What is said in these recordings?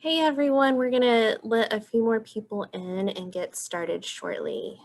Hey everyone, we're gonna let a few more people in and get started shortly.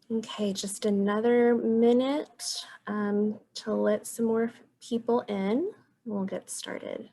Okay, just another minute to let some more people in. We'll get started.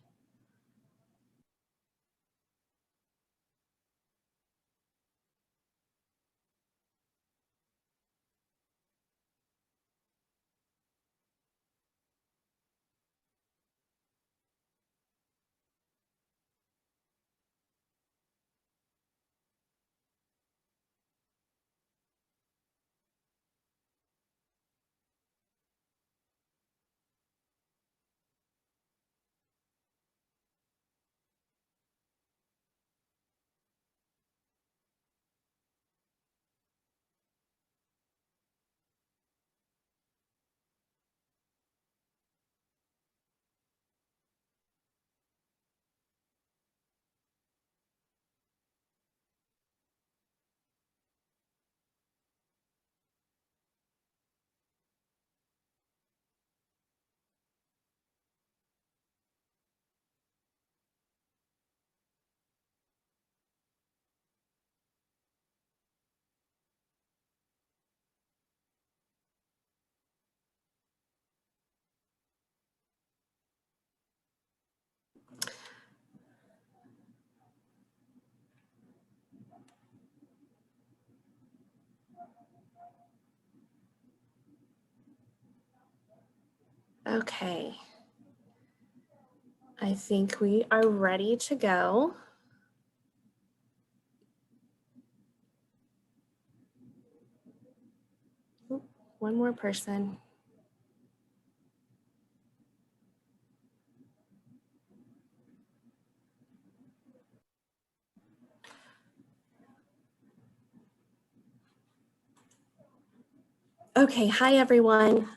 Okay, I think we are ready to go. One more person. Okay, hi everyone.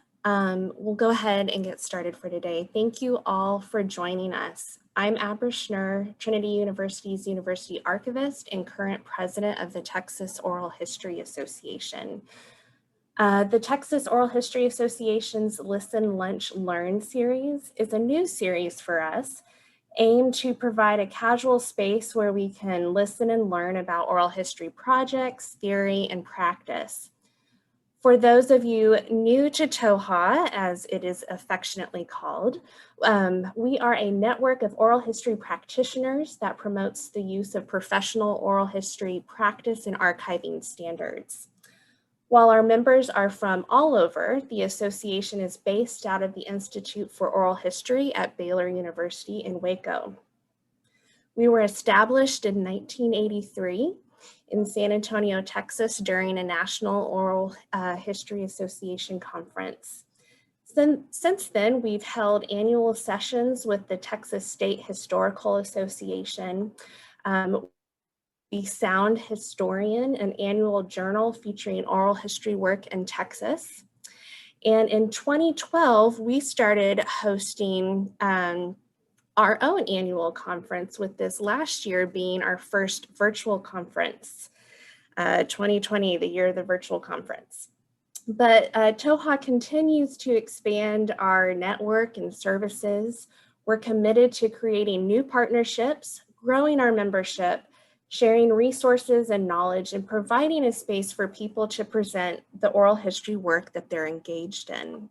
We'll go ahead and get started for today. Thank you all for joining us. I'm Abra Schnur, Trinity University's University Archivist and current president of the Texas Oral History Association. The Texas Oral History Association's Listen, Lunch, Learn series is a new series for us aimed to provide a casual space where we can listen and learn about oral history projects, theory, and practice. For those of you new to TOHA, as it is affectionately called, we are a network of oral history practitioners that promotes the use of professional oral history practice and archiving standards. While our members are from all over, the association is based out of the Institute for Oral History at Baylor University in Waco. We were established in 1983 in San Antonio, Texas during a National Oral History Association conference. Since then, we've held annual sessions with the Texas State Historical Association, the Sound Historian, an annual journal featuring oral history work in Texas. And in 2012, we started hosting our own annual conference, with this last year being our first virtual conference, 2020, the year of the virtual conference. But TOHA continues to expand our network and services. We're committed to creating new partnerships, growing our membership, sharing resources and knowledge, and providing a space for people to present the oral history work that they're engaged in.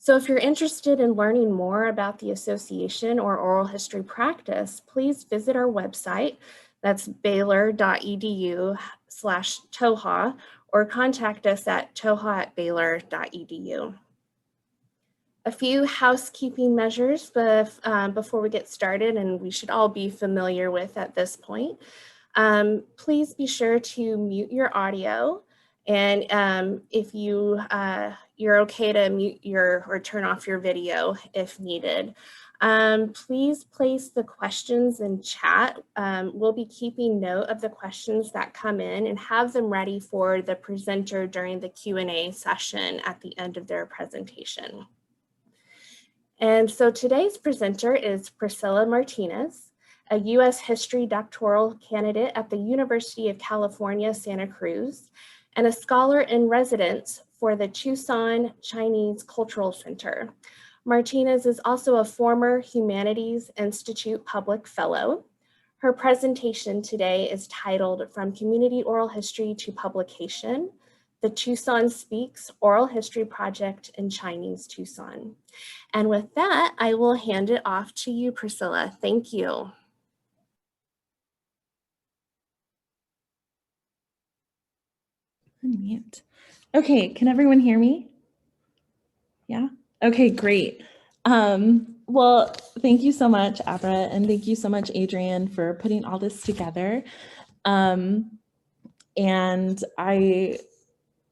So if you're interested in learning more about the association or oral history practice, please visit our website. That's baylor.edu/TOHA, or contact us at toha@baylor.edu. A few housekeeping measures before we get started, and we should all be familiar with at this point. Please be sure to mute your audio, and if you're okay to mute or turn off your video if needed. Please place the questions in chat. We'll be keeping note of the questions that come in and have them ready for the presenter during the Q&A session at the end of their presentation. And so today's presenter is Priscilla Martinez, a U.S. history doctoral candidate at the University of California, Santa Cruz, and a scholar in residence for the Tucson Chinese Cultural Center. Martinez is also a former Humanities Institute Public Fellow. Her presentation today is titled From Community Oral History to Publication, the Tucson Speaks Oral History Project in Chinese Tucson. And with that, I will hand it off to you, Priscilla. Thank you. Unmute. Okay, can everyone hear me? Yeah? Okay, great. Well, thank you so much, Abra, and thank you so much, Adrian, for putting all this together. And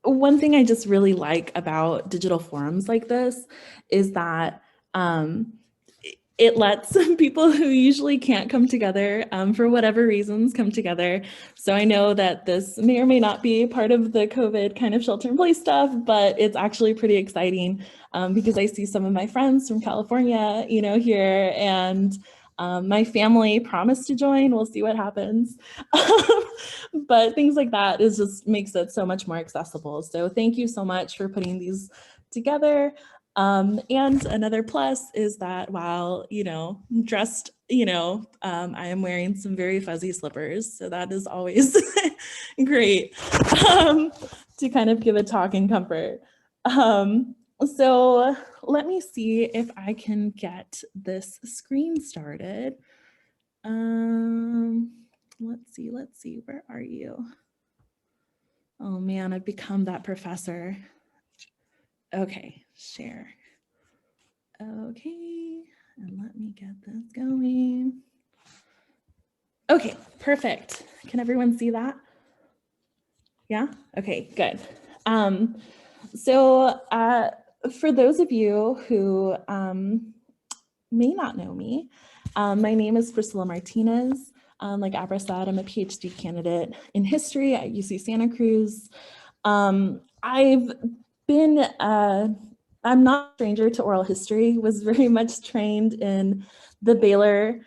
one thing I just really like about digital forums like this is that it lets people who usually can't come together for whatever reasons come together. So I know that this may or may not be part of the COVID kind of shelter in place stuff, but it's actually pretty exciting because I see some of my friends from California, here, and my family promised to join. We'll see what happens. But things like that just makes it so much more accessible. So thank you so much for putting these together. And another plus is that while, dressed, I am wearing some very fuzzy slippers. So that is always great to kind of give a talk in comfort. So let me see if I can get this screen started. Let's see, where are you? Oh man, I've become that professor. Okay, share. Okay, and let me get this going. Okay, perfect. Can everyone see that? Yeah? Okay, good. So for those of you who may not know me, my name is Priscilla Martinez. Like Abra said, I'm a Ph.D. candidate in history at UC Santa Cruz. I'm not a stranger to oral history, was very much trained in the Baylor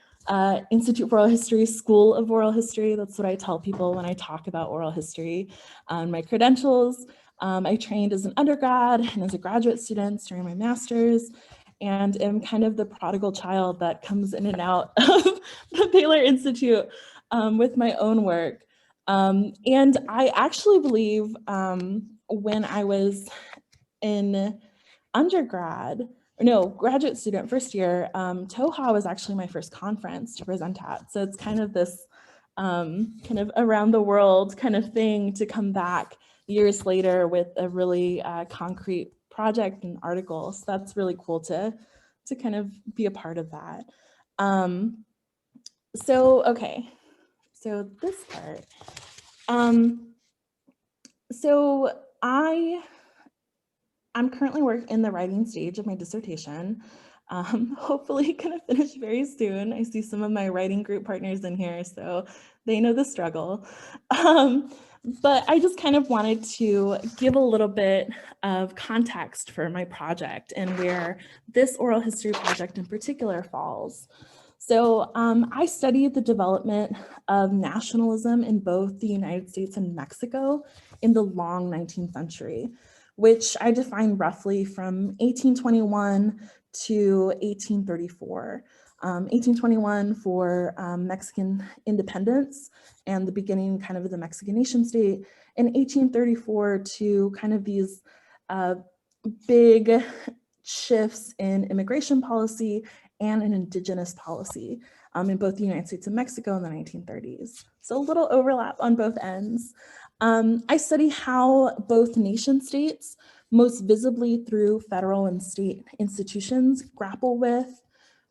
Institute for Oral History School of Oral History. That's what I tell people when I talk about oral history. My credentials, I trained as an undergrad and as a graduate student during my master's, and am kind of the prodigal child that comes in and out of the Baylor Institute with my own work. And I actually believe when I was in graduate student first year, TOHA was actually my first conference to present at. So it's kind of this kind of around the world kind of thing to come back years later with a really concrete project and article. So that's really cool to kind of be a part of that. Okay, so this part. So I'm currently in the writing stage of my dissertation. Hopefully gonna finish very soon. I see some of my writing group partners in here, so they know the struggle. But I just kind of wanted to give a little bit of context for my project and where this oral history project in particular falls. So I studied the development of nationalism in both the United States and Mexico in the long 19th century, which I define roughly from 1821 to 1834. 1821 for Mexican independence and the beginning kind of the Mexican nation state, and 1834 to kind of these big shifts in immigration policy and in indigenous policy in both the United States and Mexico in the 1930s. So a little overlap on both ends. I study how both nation states, most visibly through federal and state institutions, grapple with,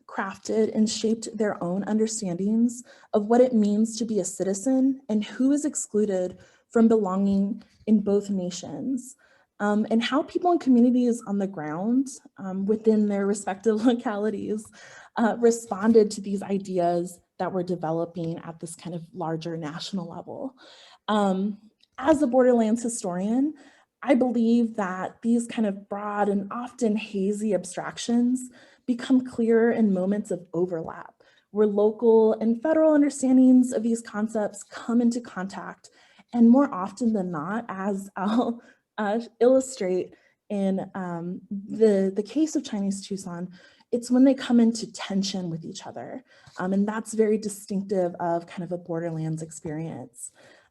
crafted, and shaped their own understandings of what it means to be a citizen and who is excluded from belonging in both nations, and how people and communities on the ground within their respective localities responded to these ideas that were developing at this kind of larger national level. As a borderlands historian, I believe that these kind of broad and often hazy abstractions become clearer in moments of overlap, where local and federal understandings of these concepts come into contact. And more often than not, as I'll illustrate in the case of Chinese Tucson, it's when they come into tension with each other. And that's very distinctive of kind of a borderlands experience.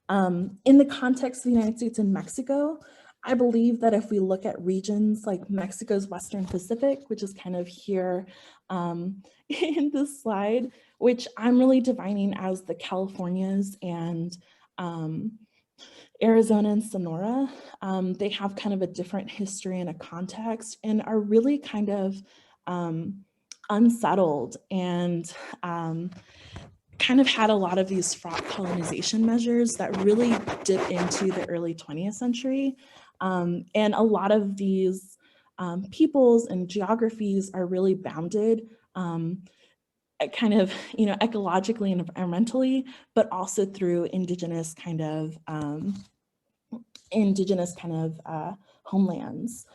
In the context of the United States and Mexico, I believe that if we look at regions like Mexico's Western Pacific, which is kind of here in this slide, which I'm really defining as the Californias and Arizona and Sonora, they have kind of a different history and a context and are really kind of unsettled and kind of had a lot of these fraught colonization measures that really dip into the early 20th century. And a lot of these peoples and geographies are really bounded kind of, ecologically and environmentally, but also through indigenous kind of homelands.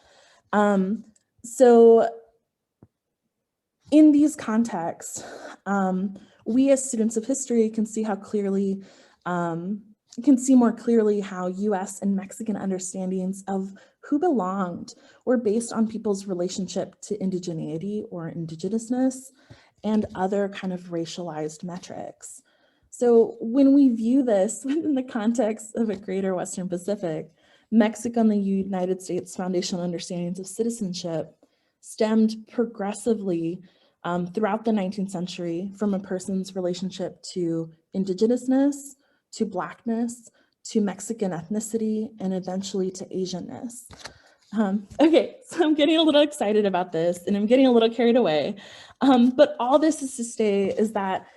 So in these contexts, we as students of history can see how clearly, can see more clearly how US and Mexican understandings of who belonged were based on people's relationship to indigeneity or indigenousness and other kind of racialized metrics. So when we view this within the context of a greater Western Pacific, Mexico and the United States foundational understandings of citizenship stemmed progressively throughout the 19th century from a person's relationship to indigenousness, to Blackness, to Mexican ethnicity, and eventually to Asianness. Okay, so I'm getting a little excited about this and I'm getting a little carried away. But all this is to say is that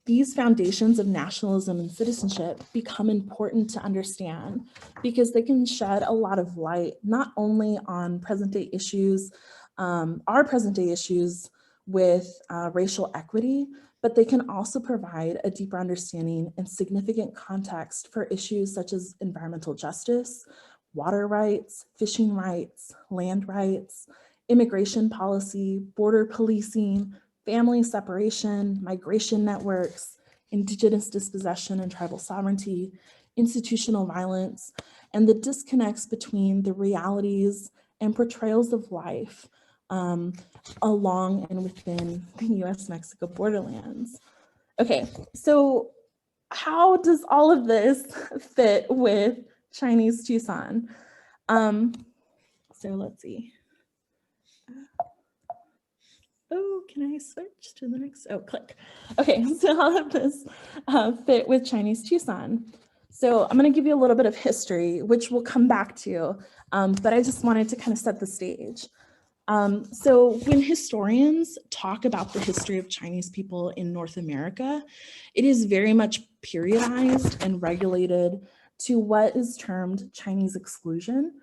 these foundations of nationalism and citizenship become important to understand because they can shed a lot of light, not only on present day issues, our present day issues with racial equity, but they can also provide a deeper understanding and significant context for issues such as environmental justice, water rights, fishing rights, land rights, immigration policy, border policing, family separation, migration networks, indigenous dispossession and tribal sovereignty, institutional violence, and the disconnects between the realities and portrayals of life along and within the US-Mexico borderlands. Okay, so how does all of this fit with Chinese Tucson? So let's see. Oh, can I switch to the next? Oh, click. Okay, so how does this fit with Chinese Tucson? So I'm going to give you a little bit of history, which we'll come back to, but I just wanted to kind of set the stage. So when historians talk about the history of Chinese people in North America, it is very much periodized and regulated to what is termed Chinese exclusion,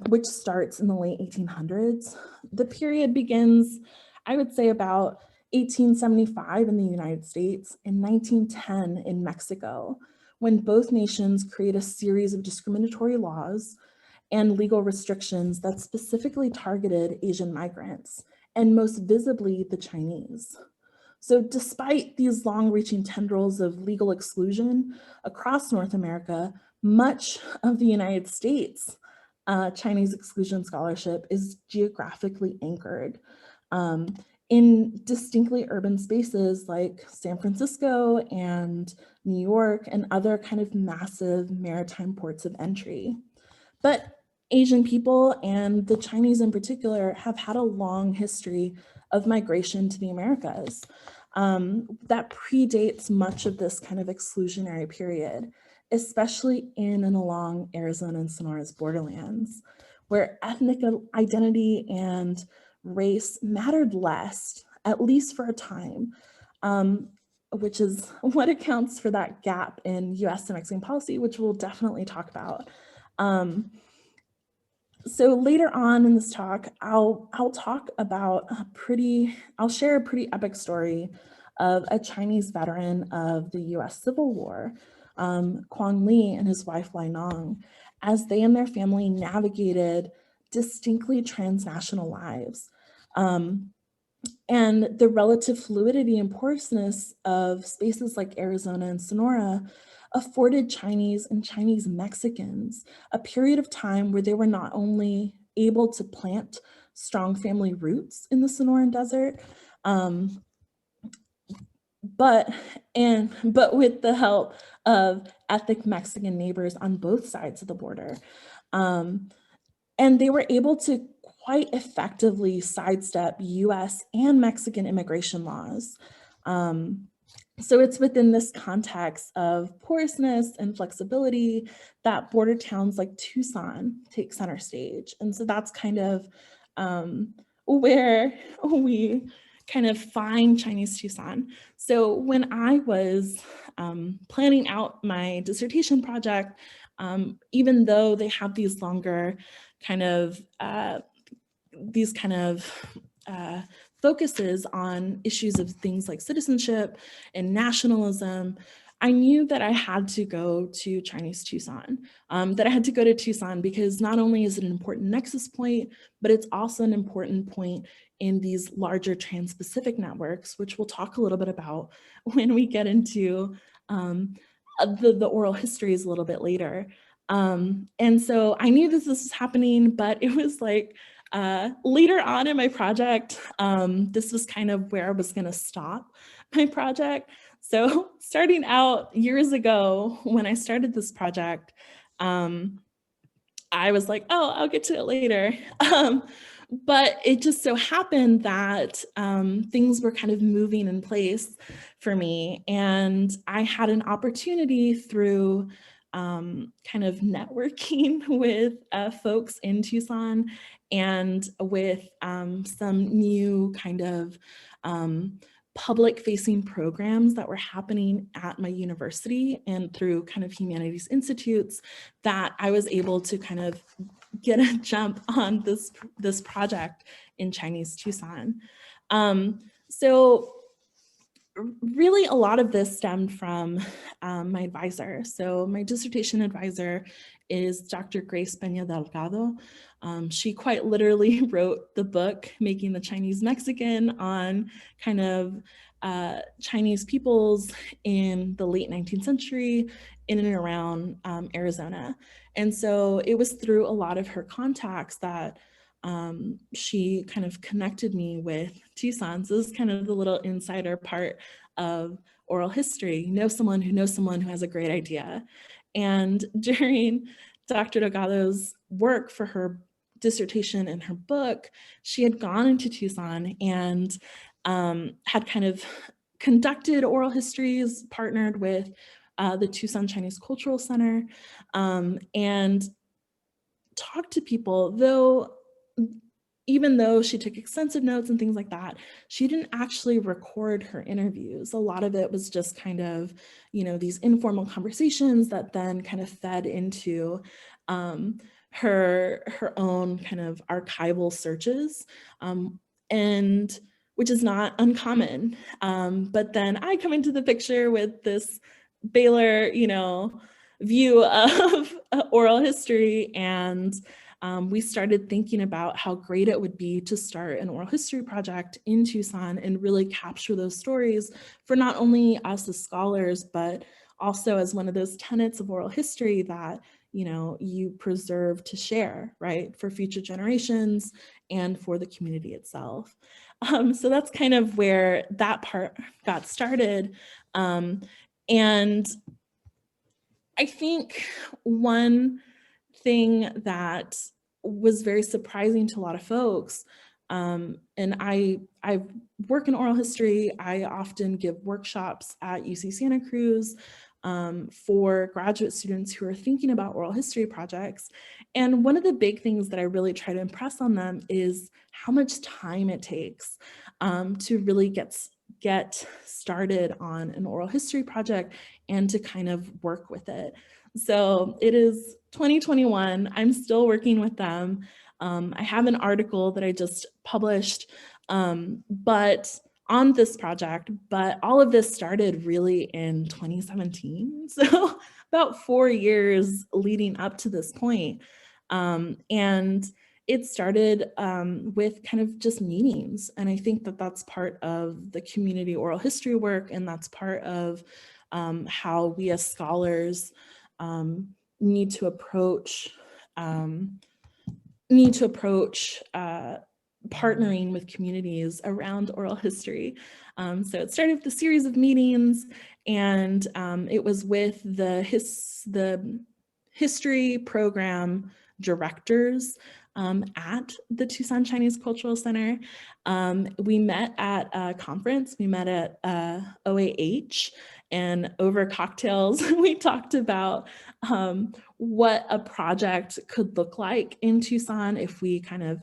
which starts in the late 1800s. The period begins, I would say, about 1875 in the United States and 1910 in Mexico, when both nations create a series of discriminatory laws and legal restrictions that specifically targeted Asian migrants, and most visibly the Chinese. So despite these long-reaching tendrils of legal exclusion across North America, much of the United States Chinese exclusion scholarship is geographically anchored in distinctly urban spaces like San Francisco and New York and other kind of massive maritime ports of entry. But Asian people and the Chinese in particular have had a long history of migration to the Americas that predates much of this kind of exclusionary period, especially in and along Arizona and Sonora's borderlands, where ethnic identity and race mattered less, at least for a time, which is what accounts for that gap in US and Mexican policy, which we'll definitely talk about. So later on in this talk, I'll talk about I'll share a pretty epic story of a Chinese veteran of the US Civil War, Quang Li and his wife Lai Nong, as they and their family navigated distinctly transnational lives. And the relative fluidity and porousness of spaces like Arizona and Sonora afforded Chinese and Chinese Mexicans a period of time where they were not only able to plant strong family roots in the Sonoran Desert, but with the help of ethnic Mexican neighbors on both sides of the border. And they were able to quite effectively sidestep US and Mexican immigration laws. So it's within this context of porousness and flexibility that border towns like Tucson take center stage. And so that's kind of where we kind of find Chinese Tucson. So when I was planning out my dissertation project, even though they have these longer kind of focuses on issues of things like citizenship and nationalism, I knew that I had to go to Chinese Tucson, that I had to go to Tucson because not only is it an important nexus point, but it's also an important point in these larger trans-Pacific networks, which we'll talk a little bit about when we get into the oral histories a little bit later. And so I knew this was happening, but it was like later on in my project, this was kind of where I was going to stop my project. So starting out years ago, when I started this project, I was like, oh, I'll get to it later. But it just so happened that things were kind of moving in place for me. And I had an opportunity through kind of networking with folks in Tucson and with some new kind of public-facing programs that were happening at my university and through kind of humanities institutes, that I was able to kind of get a jump on this project in Chinese Tucson. So really a lot of this stemmed from my advisor. So my dissertation advisor is Dr. Grace Peña Delgado. She quite literally wrote the book, Making the Chinese Mexican, on kind of Chinese peoples in the late 19th century in and around Arizona. And so it was through a lot of her contacts that she kind of connected me with Tucson. So this is kind of the little insider part of oral history. You know someone who has a great idea. And during Dr. Delgado's work for her dissertation and her book, she had gone into Tucson and had kind of conducted oral histories, partnered with the Tucson Chinese Cultural Center, and talked to people, even though she took extensive notes and things like that, she didn't actually record her interviews. A lot of it was just kind of, these informal conversations that then kind of fed into her own kind of archival searches, and which is not uncommon. But then I come into the picture with this Baylor, view of oral history, and we started thinking about how great it would be to start an oral history project in Tucson and really capture those stories for not only us as scholars, but also as one of those tenets of oral history that you preserve to share, right, for future generations and for the community itself. So that's kind of where that part got started. And I think one thing that was very surprising to a lot of folks. And I work in oral history. I often give workshops at UC Santa Cruz for graduate students who are thinking about oral history projects. And one of the big things that I really try to impress on them is how much time it takes to really get started on an oral history project and to kind of work with it. So it is 2021. I'm still working with them. I have an article that I just published, but on this project, but all of this started really in 2017. So about 4 years leading up to this point. And it started with kind of just meetings. And I think that that's part of the community oral history work, and that's part of how we as scholars need to approach partnering with communities around oral history. So it started with a series of meetings, and it was with the history program directors at the Tucson Chinese Cultural Center. We met at a conference, we met at OAH, and over cocktails, we talked about what a project could look like in Tucson if we kind of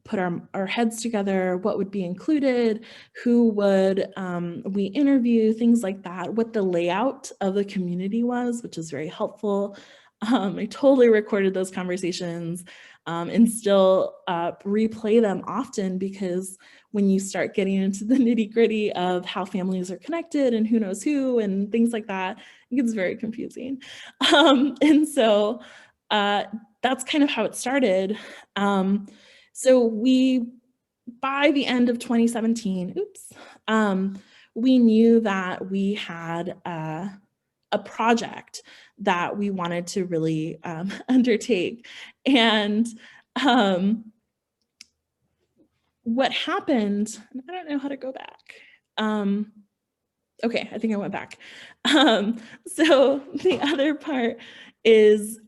put our heads together, what would be included, who would we interview, things like that, what the layout of the community was, which is very helpful. I totally recorded those conversations and still replay them often, because when you start getting into the nitty-gritty of how families are connected and who knows who and things like that, it gets very confusing. And so that's kind of how it started. So by the end of 2017, we knew that we had a project that we wanted to really undertake. And what happened, I don't know how to go back. Okay, I think I went back. So the other part is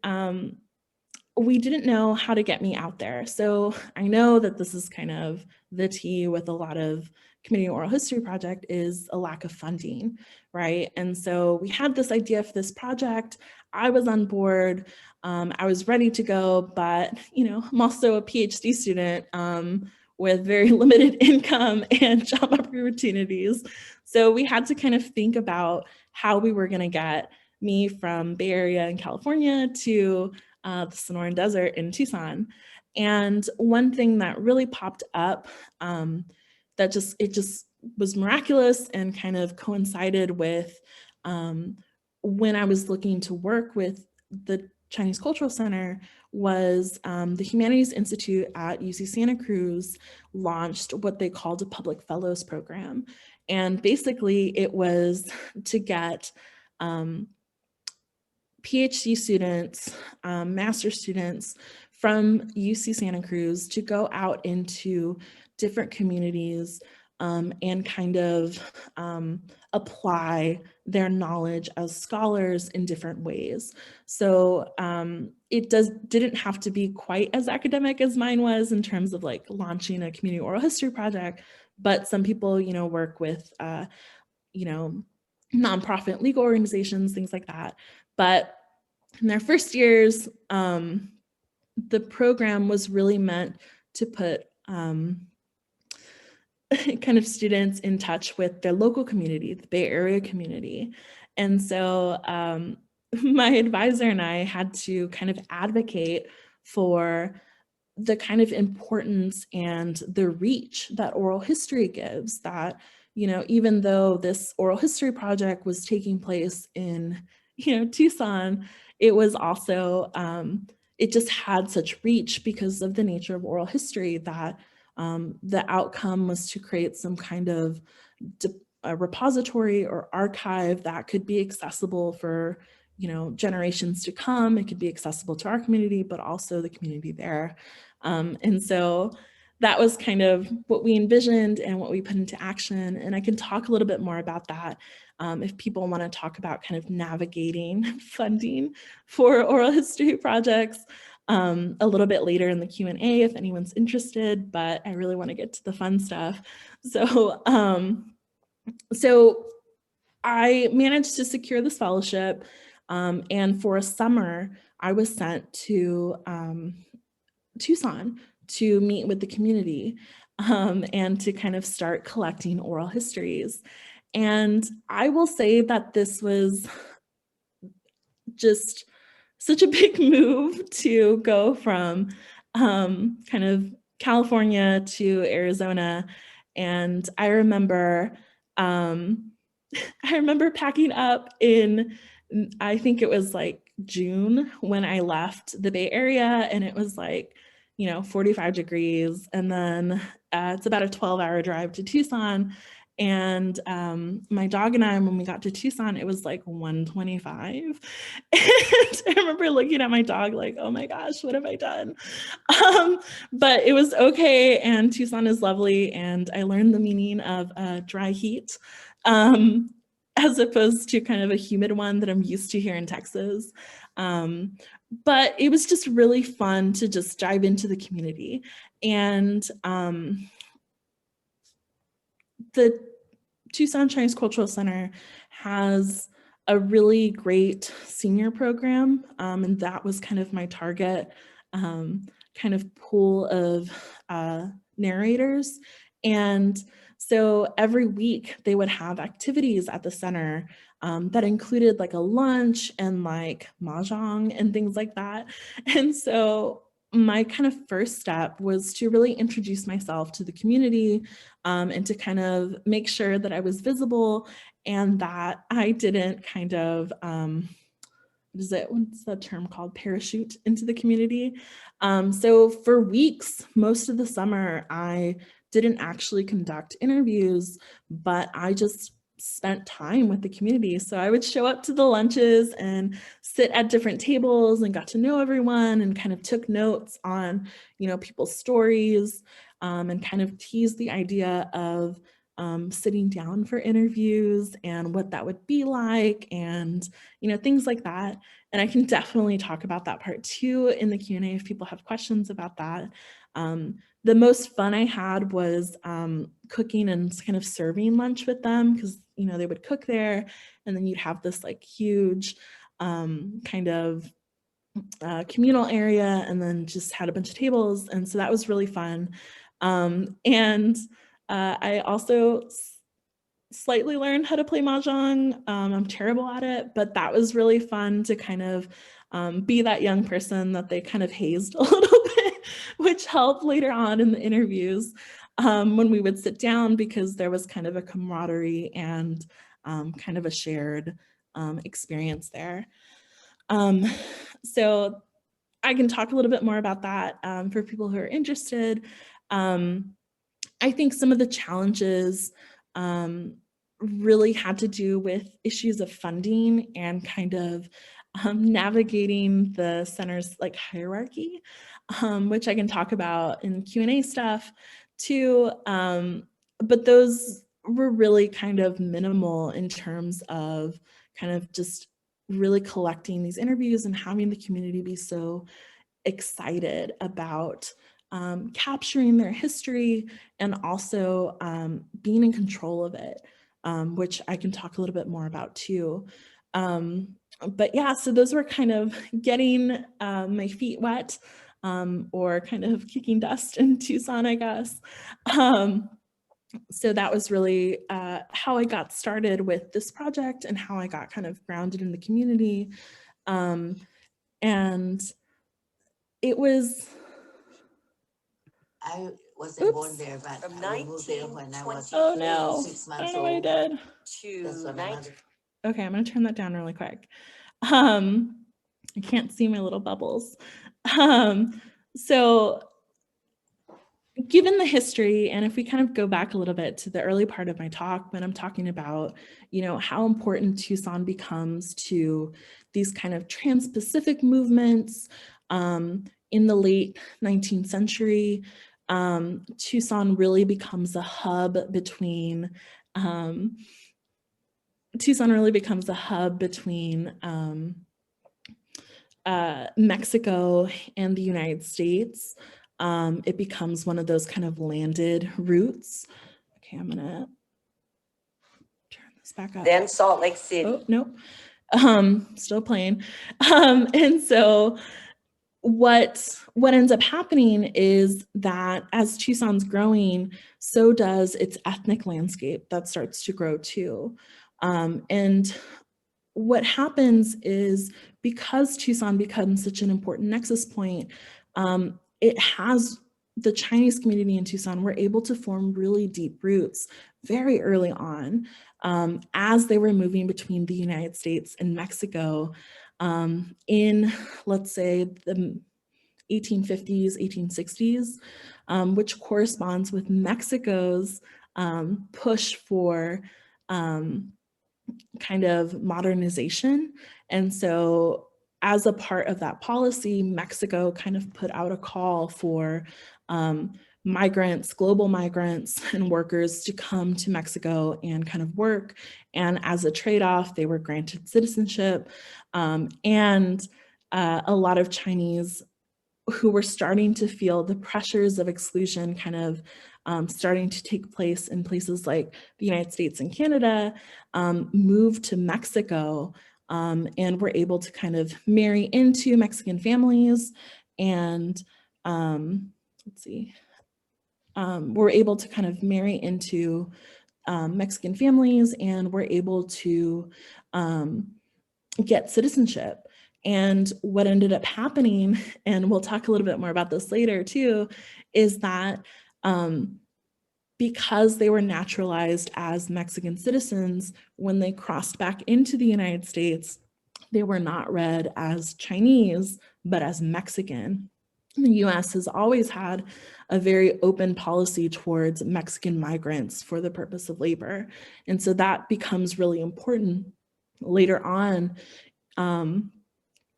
we didn't know how to get me out there. So I know that this is kind of the tea with a lot of community oral history project is a lack of funding, right? And so we had this idea for this project. I was on board. I was ready to go, but I'm also a PhD student with very limited income and job opportunities. So we had to kind of think about how we were going to get me from Bay Area in California to the Sonoran Desert in Tucson. And one thing that really popped up that just was miraculous and kind of coincided with when I was looking to work with the Chinese Cultural Center was the Humanities Institute at UC Santa Cruz launched what they called a Public Fellows program. And basically it was to get PhD students, master students from UC Santa Cruz to go out into different communities and kind of apply their knowledge as scholars in different ways. So it didn't have to be quite as academic as mine was in terms of like launching a community oral history project, but some people, work with, nonprofit legal organizations, things like that. But in their first years, the program was really meant to put kind of students in touch with their local community, the Bay Area community. And so my advisor and I had to kind of advocate for the kind of importance and the reach that oral history gives, that, even though this oral history project was taking place in, Tucson, it was also, it just had such reach because of the nature of oral history that the outcome was to create some kind of a repository or archive that could be accessible for, generations to come. It could be accessible to our community, but also the community there. And so that was kind of what we envisioned and what we put into action. And I can talk a little bit more about that if people want to talk about kind of navigating funding for oral history projects. a little bit later in the Q&A if anyone's interested, but I really want to get to the fun stuff. So, so I managed to secure this fellowship, and for a summer, I was sent to Tucson to meet with the community and to kind of start collecting oral histories. And I will say that this was just such a big move to go from kind of California to Arizona. And I remember packing up in, I think it was like June when I left the Bay Area, and it was like, 45 degrees. And then it's about a 12-hour drive to Tucson. And my dog and I, when we got to Tucson, it was like 125. And I remember looking at my dog like, oh my gosh, what have I done? But it was okay. And Tucson is lovely. And I learned the meaning of dry heat, as opposed to kind of a humid one that I'm used to here in Texas. But it was just really fun to just dive into the community. And the Tucson Chinese Cultural Center has a really great senior program, and that was kind of my target kind of pool of narrators. And so every week they would have activities at the center that included like a lunch and like mahjong and things like that. And so my kind of first step was to really introduce myself to the community and to kind of make sure that I was visible and that I didn't kind of, what's the term called, parachute into the community. So for weeks, most of the summer, I didn't actually conduct interviews, but I just spent time with the community. So I would show up to the lunches and sit at different tables and got to know everyone and kind of took notes on, people's stories, and kind of teased the idea of sitting down for interviews and what that would be like and, things like that. And I can definitely talk about that part too in the Q&A if people have questions about that. The most fun I had was cooking and kind of serving lunch with them because, they would cook there and then you'd have this like huge kind of communal area and then just had a bunch of tables. And so that was really fun. And I also slightly learned how to play mahjong. I'm terrible at it, but that was really fun to kind of be that young person that they kind of hazed a little bit, which helped later on in the interviews when we would sit down because there was kind of a camaraderie and kind of a shared experience there. So I can talk a little bit more about that for people who are interested. I think some of the challenges really had to do with issues of funding and kind of navigating the center's like hierarchy, which I can talk about in Q&A stuff too. But those were really kind of minimal in terms of kind of just really collecting these interviews and having the community be so excited about capturing their history and also being in control of it, which I can talk a little bit more about too. But yeah, so those were kind of getting my feet wet or kind of kicking dust in Tucson, I guess. So that was really how I got started with this project and how I got kind of grounded in the community. And it was... I wasn't born there, but From I moved there when I was 1924 Oh no, 6 I months don't know what I old. did. That's to what my 19. mother. Okay, I'm gonna turn that down really quick. I can't see my little bubbles. So given the history, and if we kind of go back a little bit to the early part of my talk, when I'm talking about, how important Tucson becomes to these kind of trans-Pacific movements in the late 19th century, Tucson really becomes a hub between Mexico and the United States, it becomes one of those kind of landed routes. Okay, I'm gonna turn this back up. Then Salt Lake City. Oh, no, still playing. And so what ends up happening is that as Tucson's growing, so does its ethnic landscape that starts to grow too. And what happens is because Tucson becomes such an important nexus point, it has the Chinese community in Tucson were able to form really deep roots very early on as they were moving between the United States and Mexico in, let's say, the 1850s, 1860s, which corresponds with Mexico's push for kind of modernization. And so as a part of that policy, Mexico kind of put out a call for migrants, global migrants and workers to come to Mexico and kind of work. And as a trade-off, they were granted citizenship. And a lot of Chinese who were starting to feel the pressures of exclusion kind of starting to take place in places like the United States and Canada, moved to Mexico and were able to kind of marry into Mexican families and were able to kind of marry into Mexican families and were able to get citizenship. And what ended up happening, and we'll talk a little bit more about this later too, is that because they were naturalized as Mexican citizens, when they crossed back into the United States, they were not read as Chinese, but as Mexican. The U.S. has always had a very open policy towards Mexican migrants for the purpose of labor. And so that becomes really important later on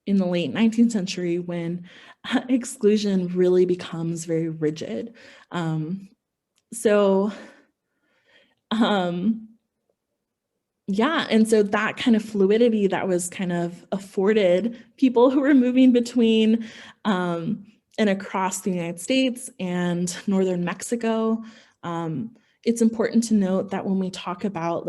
in the late 19th century when exclusion really becomes very rigid. Yeah, and so that kind of fluidity that was kind of afforded people who were moving between and across the United States and northern Mexico. It's important to note that when we talk about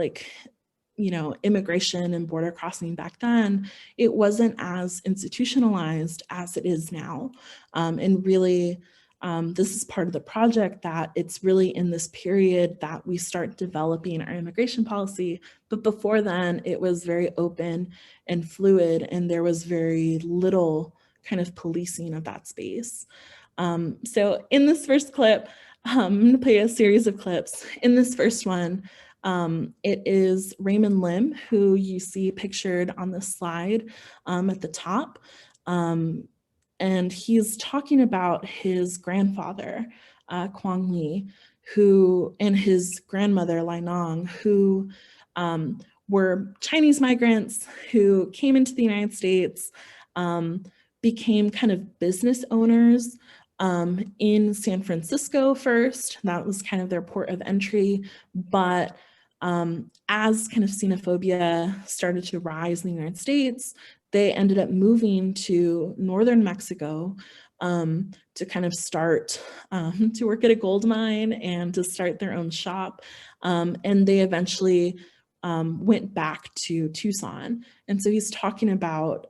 immigration and border crossing back then, it wasn't as institutionalized as it is now. And really, this is part of the project that it's really in this period that we start developing our immigration policy. But before then, it was very open and fluid, and there was very little kind of policing of that space. So in this first clip, I'm going to play a series of clips. In this first one, it is Raymond Lim, who you see pictured on the slide at the top. And he's talking about his grandfather, Quang Li, and his grandmother, Lai Nong, who were Chinese migrants who came into the United States, became kind of business owners in San Francisco first. That was kind of their port of entry. But as kind of xenophobia started to rise in the United States, they ended up moving to northern Mexico to kind of start to work at a gold mine and to start their own shop. And they eventually went back to Tucson. And so he's talking about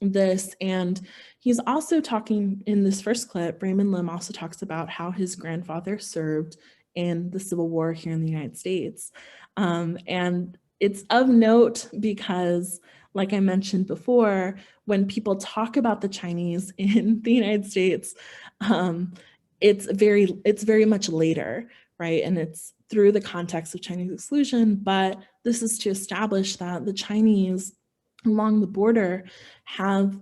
this, and he's also talking in this first clip, Raymond Lim also talks about how his grandfather served in the Civil War here in the United States. And it's of note because, like I mentioned before, when people talk about the Chinese in the United States, it's very much later, right? And it's through the context of Chinese exclusion, but this is to establish that the Chinese along the border have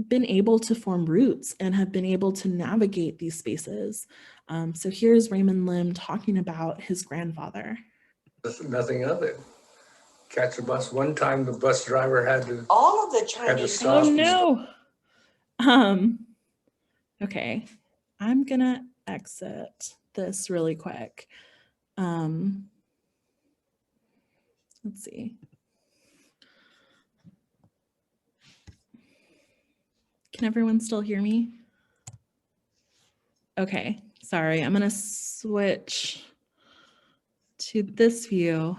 been able to form roots and have been able to navigate these spaces. So here's Raymond Lim talking about his grandfather. Nothing of it. Catch a bus. One time the bus driver had to. All of the Chinese. stop. Oh no. Okay, I'm gonna exit this really quick. Let's see. Can everyone still hear me? Okay, sorry, I'm gonna switch to this view.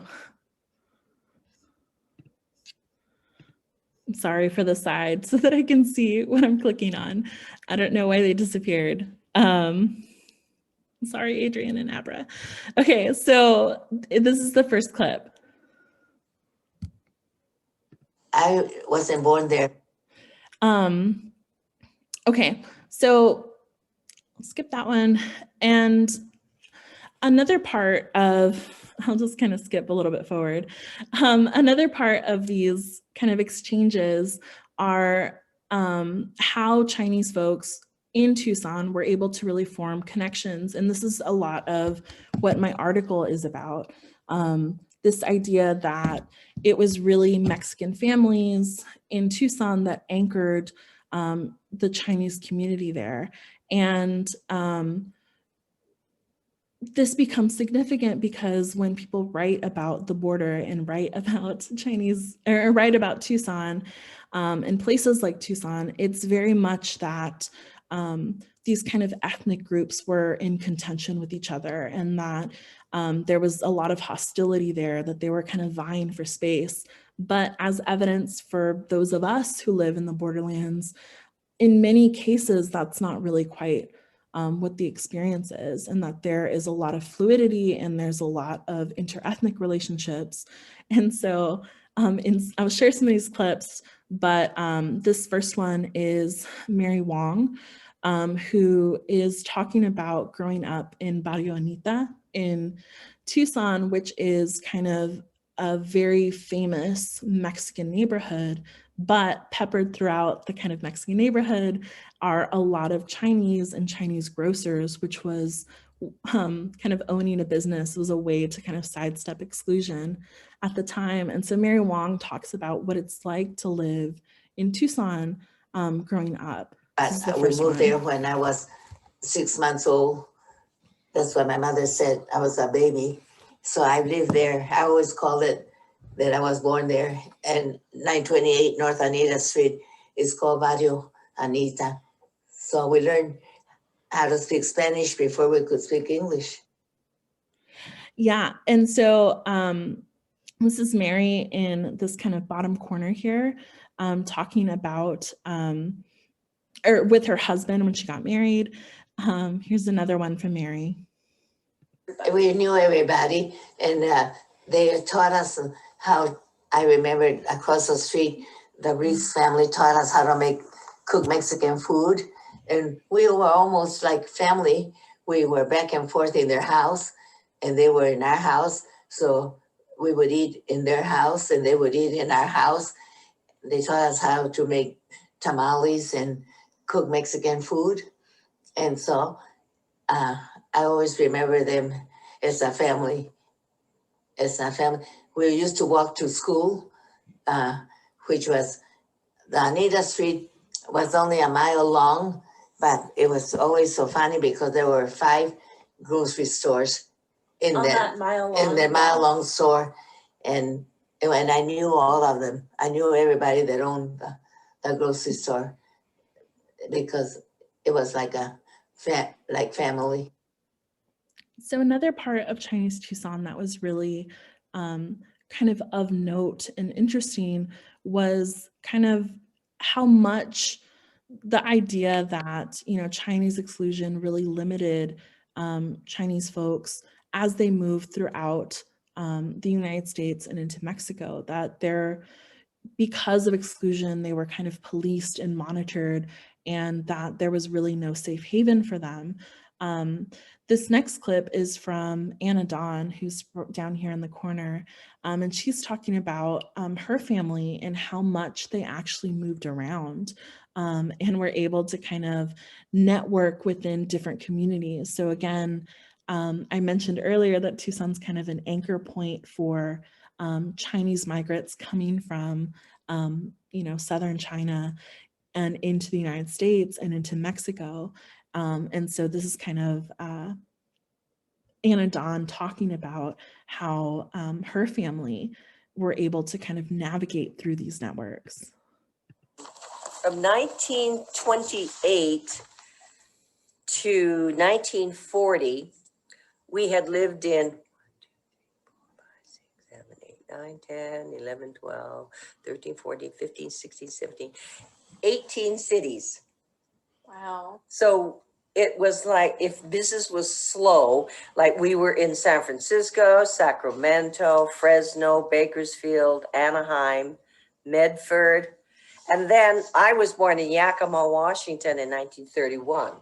I'm sorry for the side so that I can see what I'm clicking on. I don't know why they disappeared. Sorry, Adrian and Abra. Okay, so this is the first clip. I wasn't born there. Okay, so I'll skip that one. And another part of, I'll just kind of skip a little bit forward. Another part of these kind of exchanges are how Chinese folks in Tucson were able to really form connections. And this is a lot of what my article is about. This idea that it was really Mexican families in Tucson that anchored the Chinese community there. And this becomes significant because when people write about the border and write about Chinese, or write about Tucson and places like Tucson, it's very much that these kind of ethnic groups were in contention with each other, and that there was a lot of hostility there, that they were kind of vying for space. But as evidence for those of us who live in the borderlands, in many cases, that's not really quite what the experience is, and that there is a lot of fluidity and there's a lot of interethnic relationships. And so I'll share some of these clips, but this first one is Mary Wong, who is talking about growing up in Barrio Anita in Tucson, which is kind of a very famous Mexican neighborhood, but peppered throughout the kind of Mexican neighborhood are a lot of Chinese and Chinese grocers, which was kind of owning a business was a way to kind of sidestep exclusion at the time. And so Mary Wong talks about what it's like to live in Tucson growing up. We moved there when I was 6 months old. That's what my mother said. I was a baby. So I lived there. I always called it that I was born there. And 928 North Anita Street is called Barrio Anita. So we learned how to speak Spanish before we could speak English. Yeah, and so this is Mary in this kind of bottom corner here, talking about, or with her husband when she got married. Here's another one from Mary. We knew everybody, and they taught us how. I remember across the street, the Reese family taught us how to cook Mexican food, and we were almost like family. We were back and forth in their house, and they were in our house, so we would eat in their house, and they would eat in our house. They taught us how to make tamales and cook Mexican food, and so I always remember them as a family. As a family, we used to walk to school, which was the Anita Street was only a mile long, but it was always so funny because there were 5 grocery stores in that mile long store, and I knew all of them. I knew everybody that owned the grocery store because it was like a family. So another part of Chinese Tucson that was really kind of note and interesting was kind of how much the idea that, you know, Chinese exclusion really limited Chinese folks as they moved throughout the United States and into Mexico, that because of exclusion, they were kind of policed and monitored, and that there was really no safe haven for them. This next clip is from Anna Dawn, who's down here in the corner, and she's talking about her family and how much they actually moved around and were able to kind of network within different communities. So again, I mentioned earlier that Tucson's kind of an anchor point for Chinese migrants coming from, you know, southern China and into the United States and into Mexico. And so this is kind of Anna Dawn talking about how her family were able to kind of navigate through these networks. From 1928 to 1940, we had lived in 7, 8, 9, 10, 11, 12, 13, 14, 15, 16, 17, 18 cities. Wow. So it was like if business was slow, like we were in San Francisco, Sacramento, Fresno, Bakersfield, Anaheim, Medford. And then I was born in Yakima, Washington in 1931.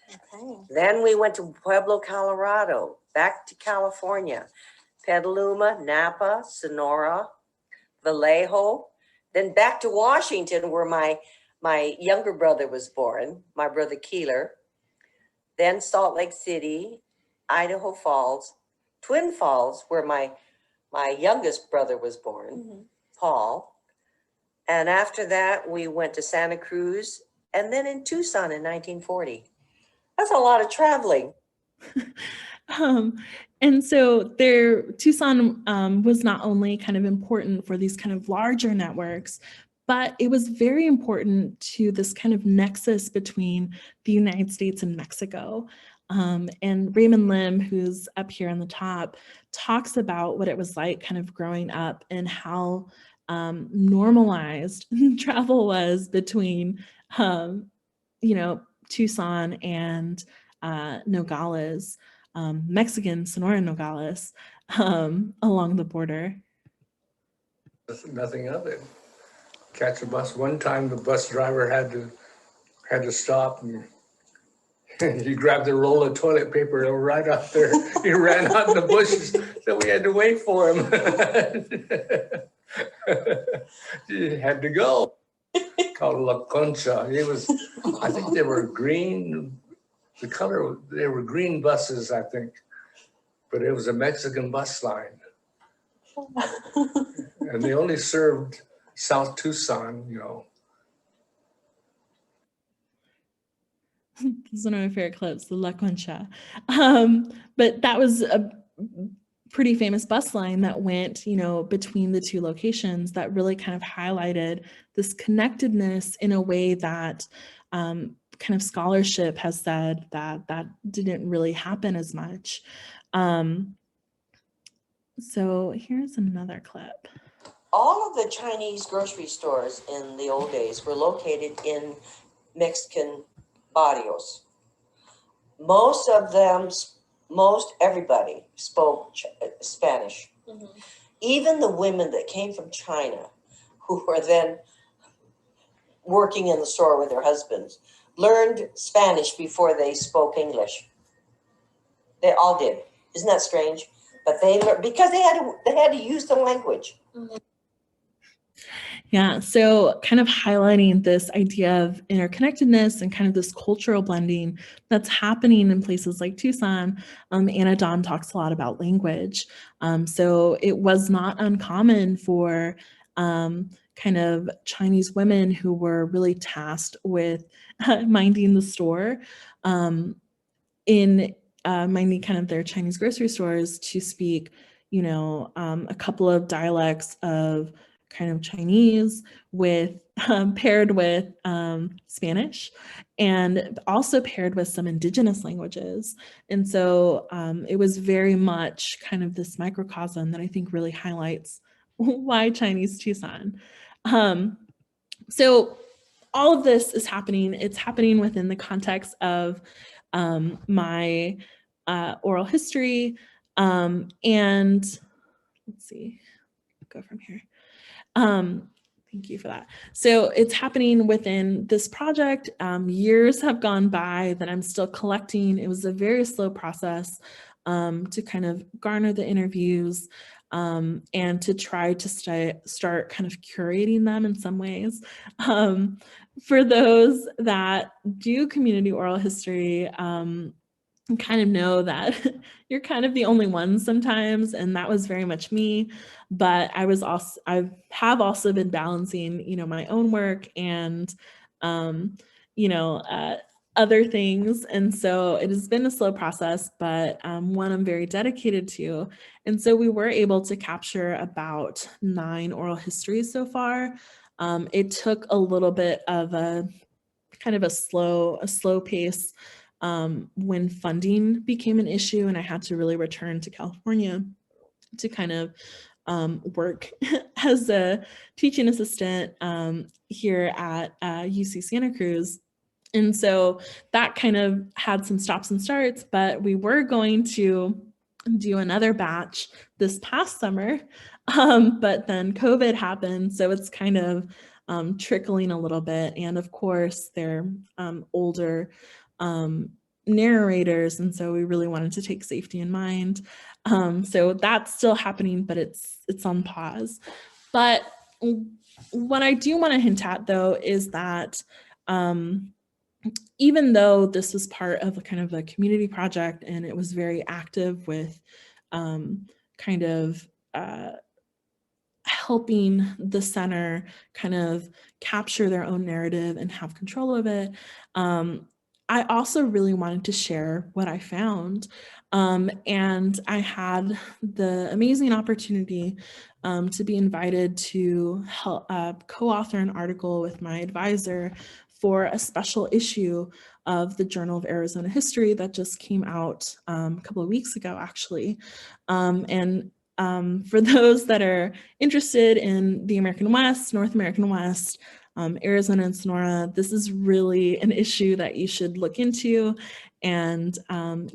Okay. Then we went to Pueblo, Colorado, back to California, Petaluma, Napa, Sonora, Vallejo, then back to Washington where my younger brother was born, my brother Keeler, then Salt Lake City, Idaho Falls, Twin Falls where my youngest brother was born, Paul. And after that, we went to Santa Cruz and then in Tucson in 1940. That's a lot of traveling. And so Tucson was not only kind of important for these kind of larger networks, but it was very important to this kind of nexus between the United States and Mexico. And Raymond Lim, who's up here on the top, talks about what it was like kind of growing up and how normalized travel was between, Tucson and Nogales, Mexican Sonora Nogales, along the border. Nothing of it. Catch a bus. One time the bus driver had to stop and he grabbed a roll of toilet paper right out there. He ran out in the bushes, so we had to wait for him. He had to go. Called La Concha. I think they were green. The color, they were green buses, I think, but it was a Mexican bus line. And they only served South Tucson, This is one of my favorite clips, the La Concha. But that was a pretty famous bus line that went, between the two locations that really kind of highlighted this connectedness in a way that kind of scholarship has said that didn't really happen as much. So here's another clip. All of the Chinese grocery stores in the old days were located in Mexican barrios. Most everybody spoke Spanish. Even the women that came from China, who were then working in the store with their husbands, learned Spanish before they spoke English. They all did. Isn't that strange? But they learned because they had to use the language. Yeah, so kind of highlighting this idea of interconnectedness and kind of this cultural blending that's happening in places like Tucson. Anna Dawn talks a lot about language. So it was not uncommon for kind of Chinese women who were really tasked with minding the store in minding kind of their Chinese grocery stores to speak, a couple of dialects of kind of Chinese with paired with Spanish and also paired with some indigenous languages. And so it was very much kind of this microcosm that I think really highlights why Chinese Tucson. So all of this is happening. It's happening within the context of my oral history. And let's see, go from here. Thank you for that. So it's happening within this project. Years have gone by that I'm still collecting. It was a very slow process to kind of garner the interviews and to try to start kind of curating them in some ways. For those that do community oral history, kind of know that you're kind of the only one sometimes, and that was very much me. But I have also been balancing, my own work and, other things. And so it has been a slow process, but one I'm very dedicated to. And so we were able to capture about 9 oral histories so far. It took a little bit of a kind of a slow pace when funding became an issue, and I had to really return to California to kind of work as a teaching assistant here at UC Santa Cruz. And so that kind of had some stops and starts, but we were going to do another batch this past summer, but then COVID happened, so it's kind of trickling a little bit. And of course, they're older narrators, and so we really wanted to take safety in mind. So that's still happening, but it's on pause. But what I do want to hint at, though, is that even though this was part of a kind of a community project and it was very active with kind of helping the center kind of capture their own narrative and have control of it, I also really wanted to share what I found. And I had the amazing opportunity to be invited to help co-author an article with my advisor for a special issue of the Journal of Arizona History that just came out a couple of weeks ago, actually. And for those that are interested in the American West, North American West, Arizona and Sonora, this is really an issue that you should look into and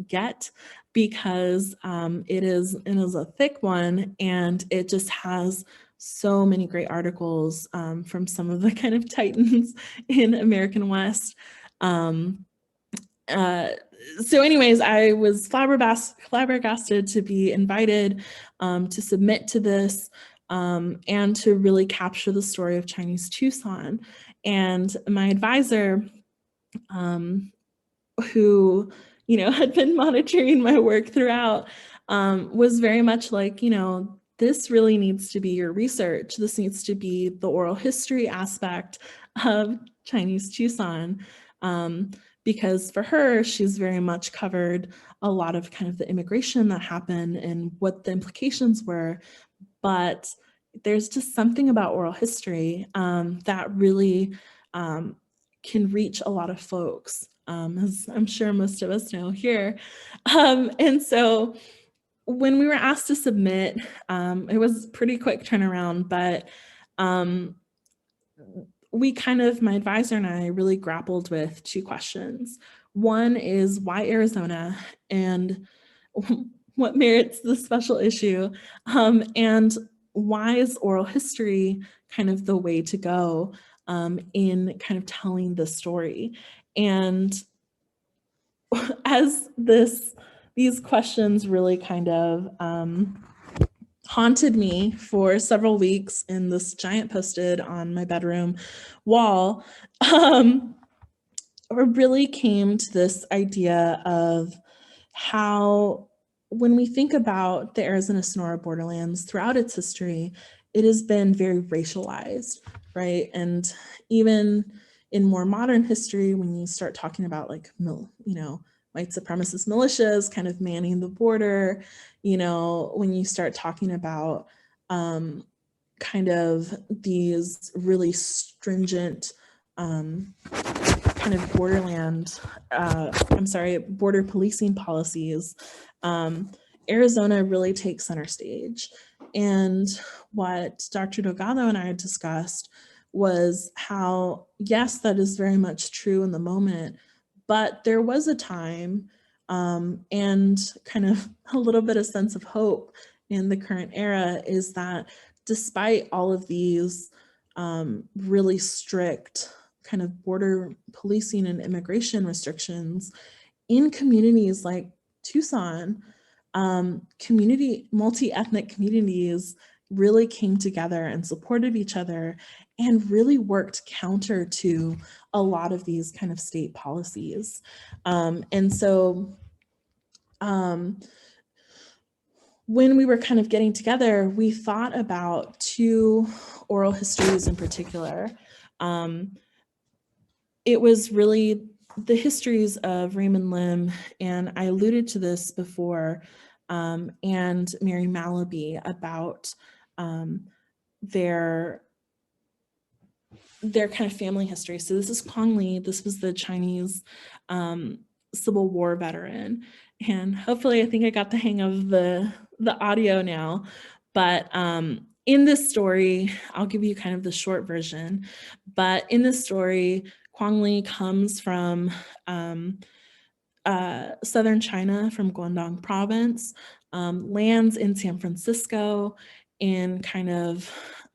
get, because it is a thick one, and it just has so many great articles from some of the kind of titans in American West. So anyways, I was flabbergasted to be invited to submit to this and to really capture the story of Chinese Tucson. And my advisor, who, had been monitoring my work throughout, was very much like, this really needs to be your research. This needs to be the oral history aspect of Chinese Tucson. Because for her, she's very much covered a lot of kind of the immigration that happened and what the implications were. But there's just something about oral history that really can reach a lot of folks, as I'm sure most of us know here. And so when we were asked to submit, it was a pretty quick turnaround, but my advisor and I really grappled with two questions. One is, why Arizona, and what merits the special issue? And why is oral history kind of the way to go in kind of telling the story? And as these questions really kind of haunted me for several weeks in this giant post-it on my bedroom wall, I really came to this idea of how, when we think about the Arizona-Sonora borderlands throughout its history, it has been very racialized, right? And even in more modern history, when you start talking about like, white supremacist militias kind of manning the border, when you start talking about kind of these really stringent kind of border policing policies, Arizona really takes center stage. And what Dr. Delgado and I had discussed was how, yes, that is very much true in the moment, but there was a time and kind of a little bit of sense of hope in the current era, is that despite all of these really strict kind of border policing and immigration restrictions, in communities like Tucson, multi-ethnic communities really came together and supported each other and really worked counter to a lot of these kind of state policies. And so when we were kind of getting together, we thought about two oral histories in particular. It was really the histories of Raymond Lim, and I alluded to this before, and Mary Malaby, about their their kind of family history. So this is Quang Li. This was the Chinese Civil War veteran. And hopefully I think I got the hang of the audio now. But in this story, I'll give you kind of the short version. But in this story, Quang Li comes from southern China, from Guangdong province, lands in San Francisco in kind of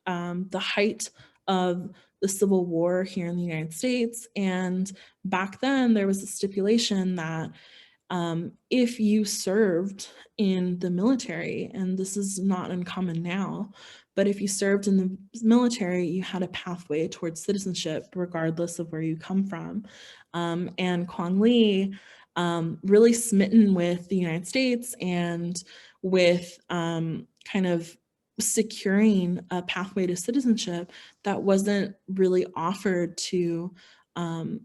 the height of the Civil War here in the United States. And back then there was a stipulation that if you served in the military, and this is not uncommon now, but if you served in the military, you had a pathway towards citizenship regardless of where you come from. And Quang Li, really smitten with the United States and with kind of securing a pathway to citizenship that wasn't really offered to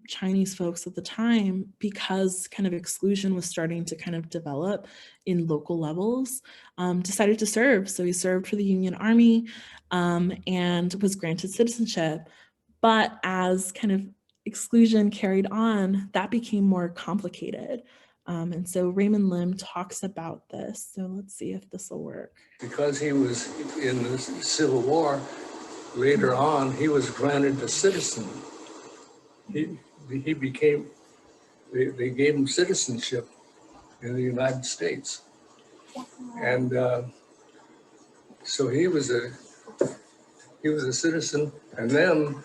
Chinese folks at the time, because kind of exclusion was starting to kind of develop in local levels, decided to serve. So he served for the Union Army and was granted citizenship. But as kind of exclusion carried on, that became more complicated. And so Raymond Lim talks about this. So let's see if this will work. Because he was in the Civil War, later on, he was granted a citizen. He became, they gave him citizenship in the United States. And so he was a citizen. And then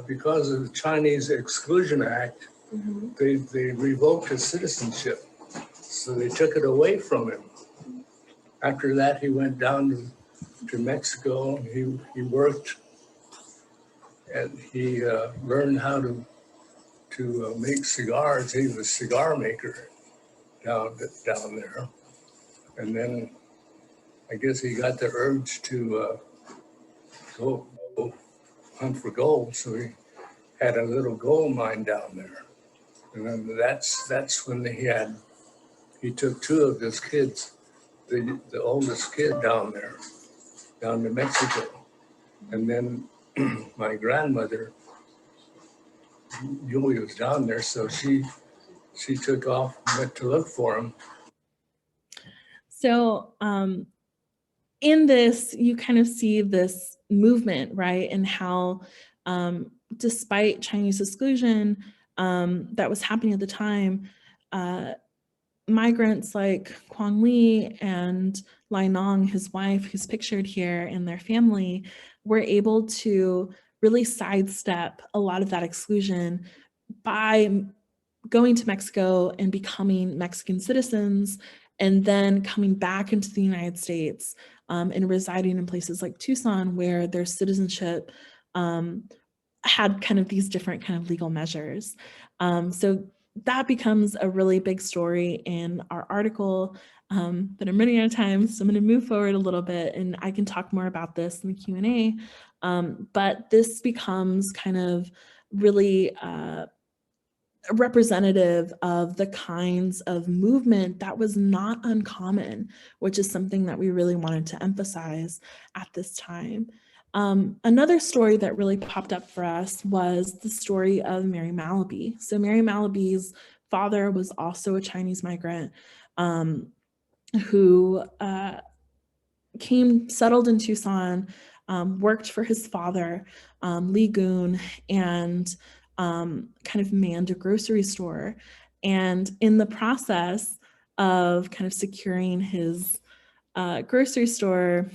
because of the Chinese Exclusion Act, they revoked his citizenship. So they took it away from him. After that, he went down to Mexico. He worked, and he learned how to make cigars. He was a cigar maker down there. And then I guess he got the urge to go hunt for gold. So he had a little gold mine down there. And then that's when he took two of his kids, the oldest kid down to Mexico. And then my grandmother, Julie, was down there, so she took off, went to look for him. So in this, you kind of see this movement, right? And how despite Chinese exclusion that was happening at the time, migrants like Quang Li and Lai Nong, his wife, who's pictured here, and their family, were able to really sidestep a lot of that exclusion by going to Mexico and becoming Mexican citizens, and then coming back into the United States and residing in places like Tucson, where their citizenship had kind of these different kind of legal measures. So that becomes a really big story in our article, but I'm running out of time, so I'm going to move forward a little bit, and I can talk more about this in the Q&A. But this becomes kind of really representative of the kinds of movement that was not uncommon, which is something that we really wanted to emphasize at this time. Another story that really popped up for us was the story of Mary Malaby. So Mary Malaby's father was also a Chinese migrant who settled in Tucson, worked for his father, Li Goon, and kind of manned a grocery store. And in the process of kind of securing his grocery store,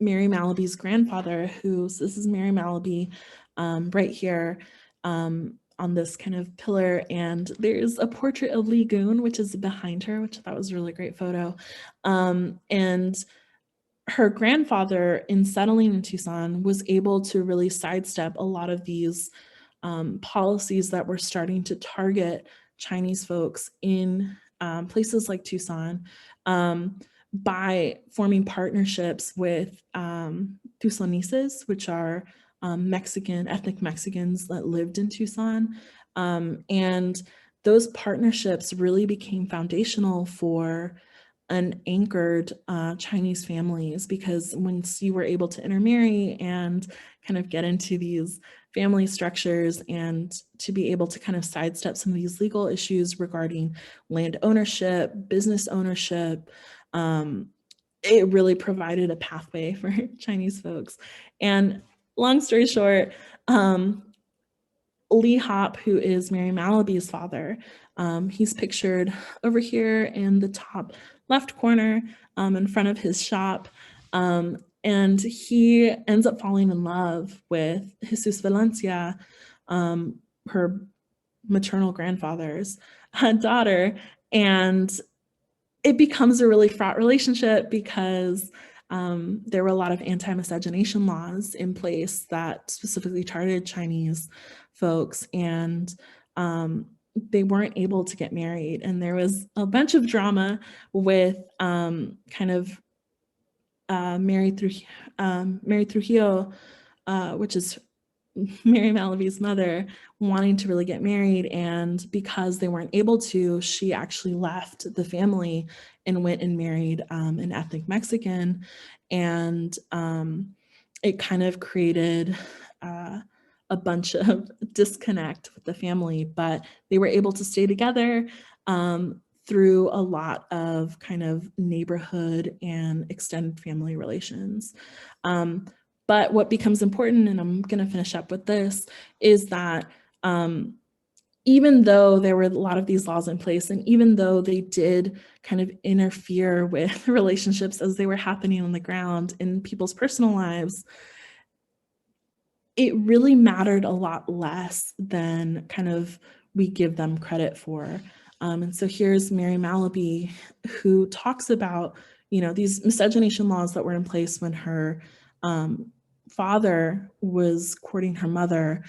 Mary Malaby's grandfather, this is Mary Malaby right here on this kind of pillar, and there's a portrait of Li Goon, which is behind her, which I thought was a really great photo. And her grandfather, in settling in Tucson, was able to really sidestep a lot of these policies that were starting to target Chinese folks in places like Tucson by forming partnerships with Tucsoneses, which are ethnic Mexicans that lived in Tucson. And those partnerships really became foundational for anchored Chinese families, because once you were able to intermarry and kind of get into these family structures and to be able to kind of sidestep some of these legal issues regarding land ownership, business ownership. It really provided a pathway for Chinese folks. And long story short, Lee Hop, who is Mary Malaby's father, he's pictured over here in the top left corner in front of his shop. And he ends up falling in love with Jesus Valencia, her maternal grandfather's daughter. And it becomes a really fraught relationship because there were a lot of anti-miscegenation laws in place that specifically targeted Chinese folks, and they weren't able to get married. And there was a bunch of drama with kind of Mary Trujillo, which is Mary Malaby's mother, wanting to really get married. And because they weren't able to, she actually left the family and went and married an ethnic Mexican. And it kind of created a bunch of disconnect with the family, but they were able to stay together through a lot of kind of neighborhood and extended family relations. But what becomes important, and I'm going to finish up with this, is that even though there were a lot of these laws in place, and even though they did kind of interfere with relationships as they were happening on the ground in people's personal lives, it really mattered a lot less than kind of we give them credit for. And so here's Mary Malaby, who talks about, you know, these miscegenation laws that were in place when her father was courting her mother,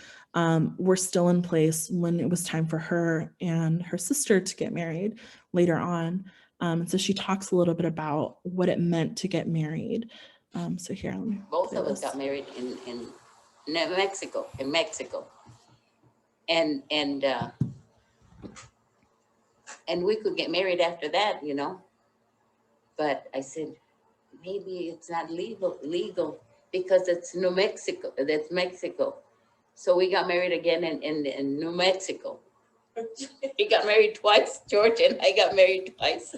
were still in place when it was time for her and her sister to get married later on. And so she talks a little bit about what it meant to get married. So here, let me both of us got married in Mexico, and we could get married after that, you know. But I said, maybe it's not legal because it's New Mexico, that's Mexico. So we got married again in New Mexico. He got married twice, George, and I got married twice.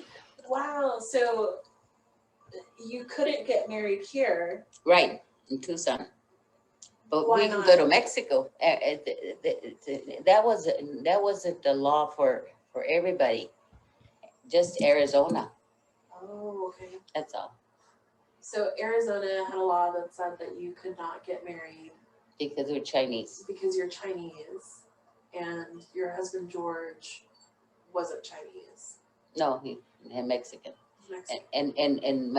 Wow, so you couldn't get married here. Right, in Tucson. But Why we can not? go to Mexico. That wasn't the law for everybody, just Arizona, Oh, okay. that's all. So Arizona had a law that said that you could not get married Because we're Chinese. because you're Chinese, and your husband George wasn't Chinese. No, he's Mexican. Mexican. And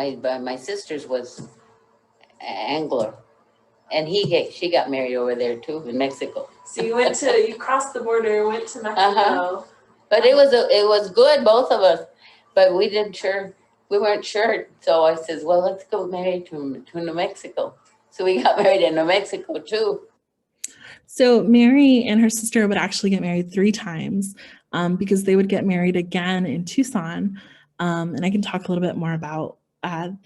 my sister's was Anglo. And she got married over there too in Mexico. So you crossed the border, went to Mexico. Uh-huh. But it was good, both of us. But we weren't sure. So I says, well, let's go married to New Mexico. So we got married in New Mexico too. So Mary and her sister would actually get married 3 times because they would get married again in Tucson. And I can talk a little bit more about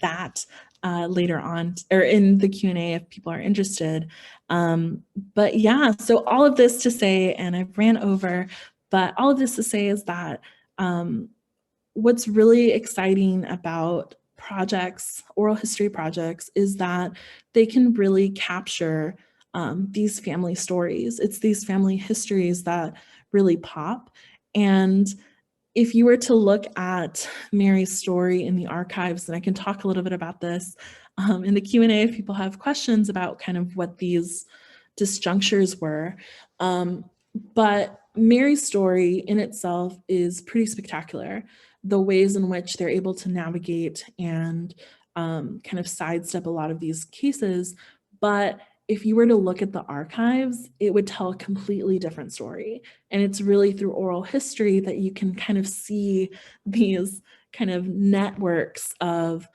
that later on, or in the Q&A if people are interested. But yeah, so all of this to say, and I've ran over, but all of this to say is that what's really exciting about projects, oral history projects, is that they can really capture these family stories. It's these family histories that really pop. And if you were to look at Mary's story in the archives, and I can talk a little bit about this in the Q&A if people have questions about kind of what these disjunctures were. But Mary's story in itself is pretty spectacular. The ways in which they're able to navigate and kind of sidestep a lot of these cases. But if you were to look at the archives, it would tell a completely different story. And it's really through oral history that you can kind of see these kind of networks of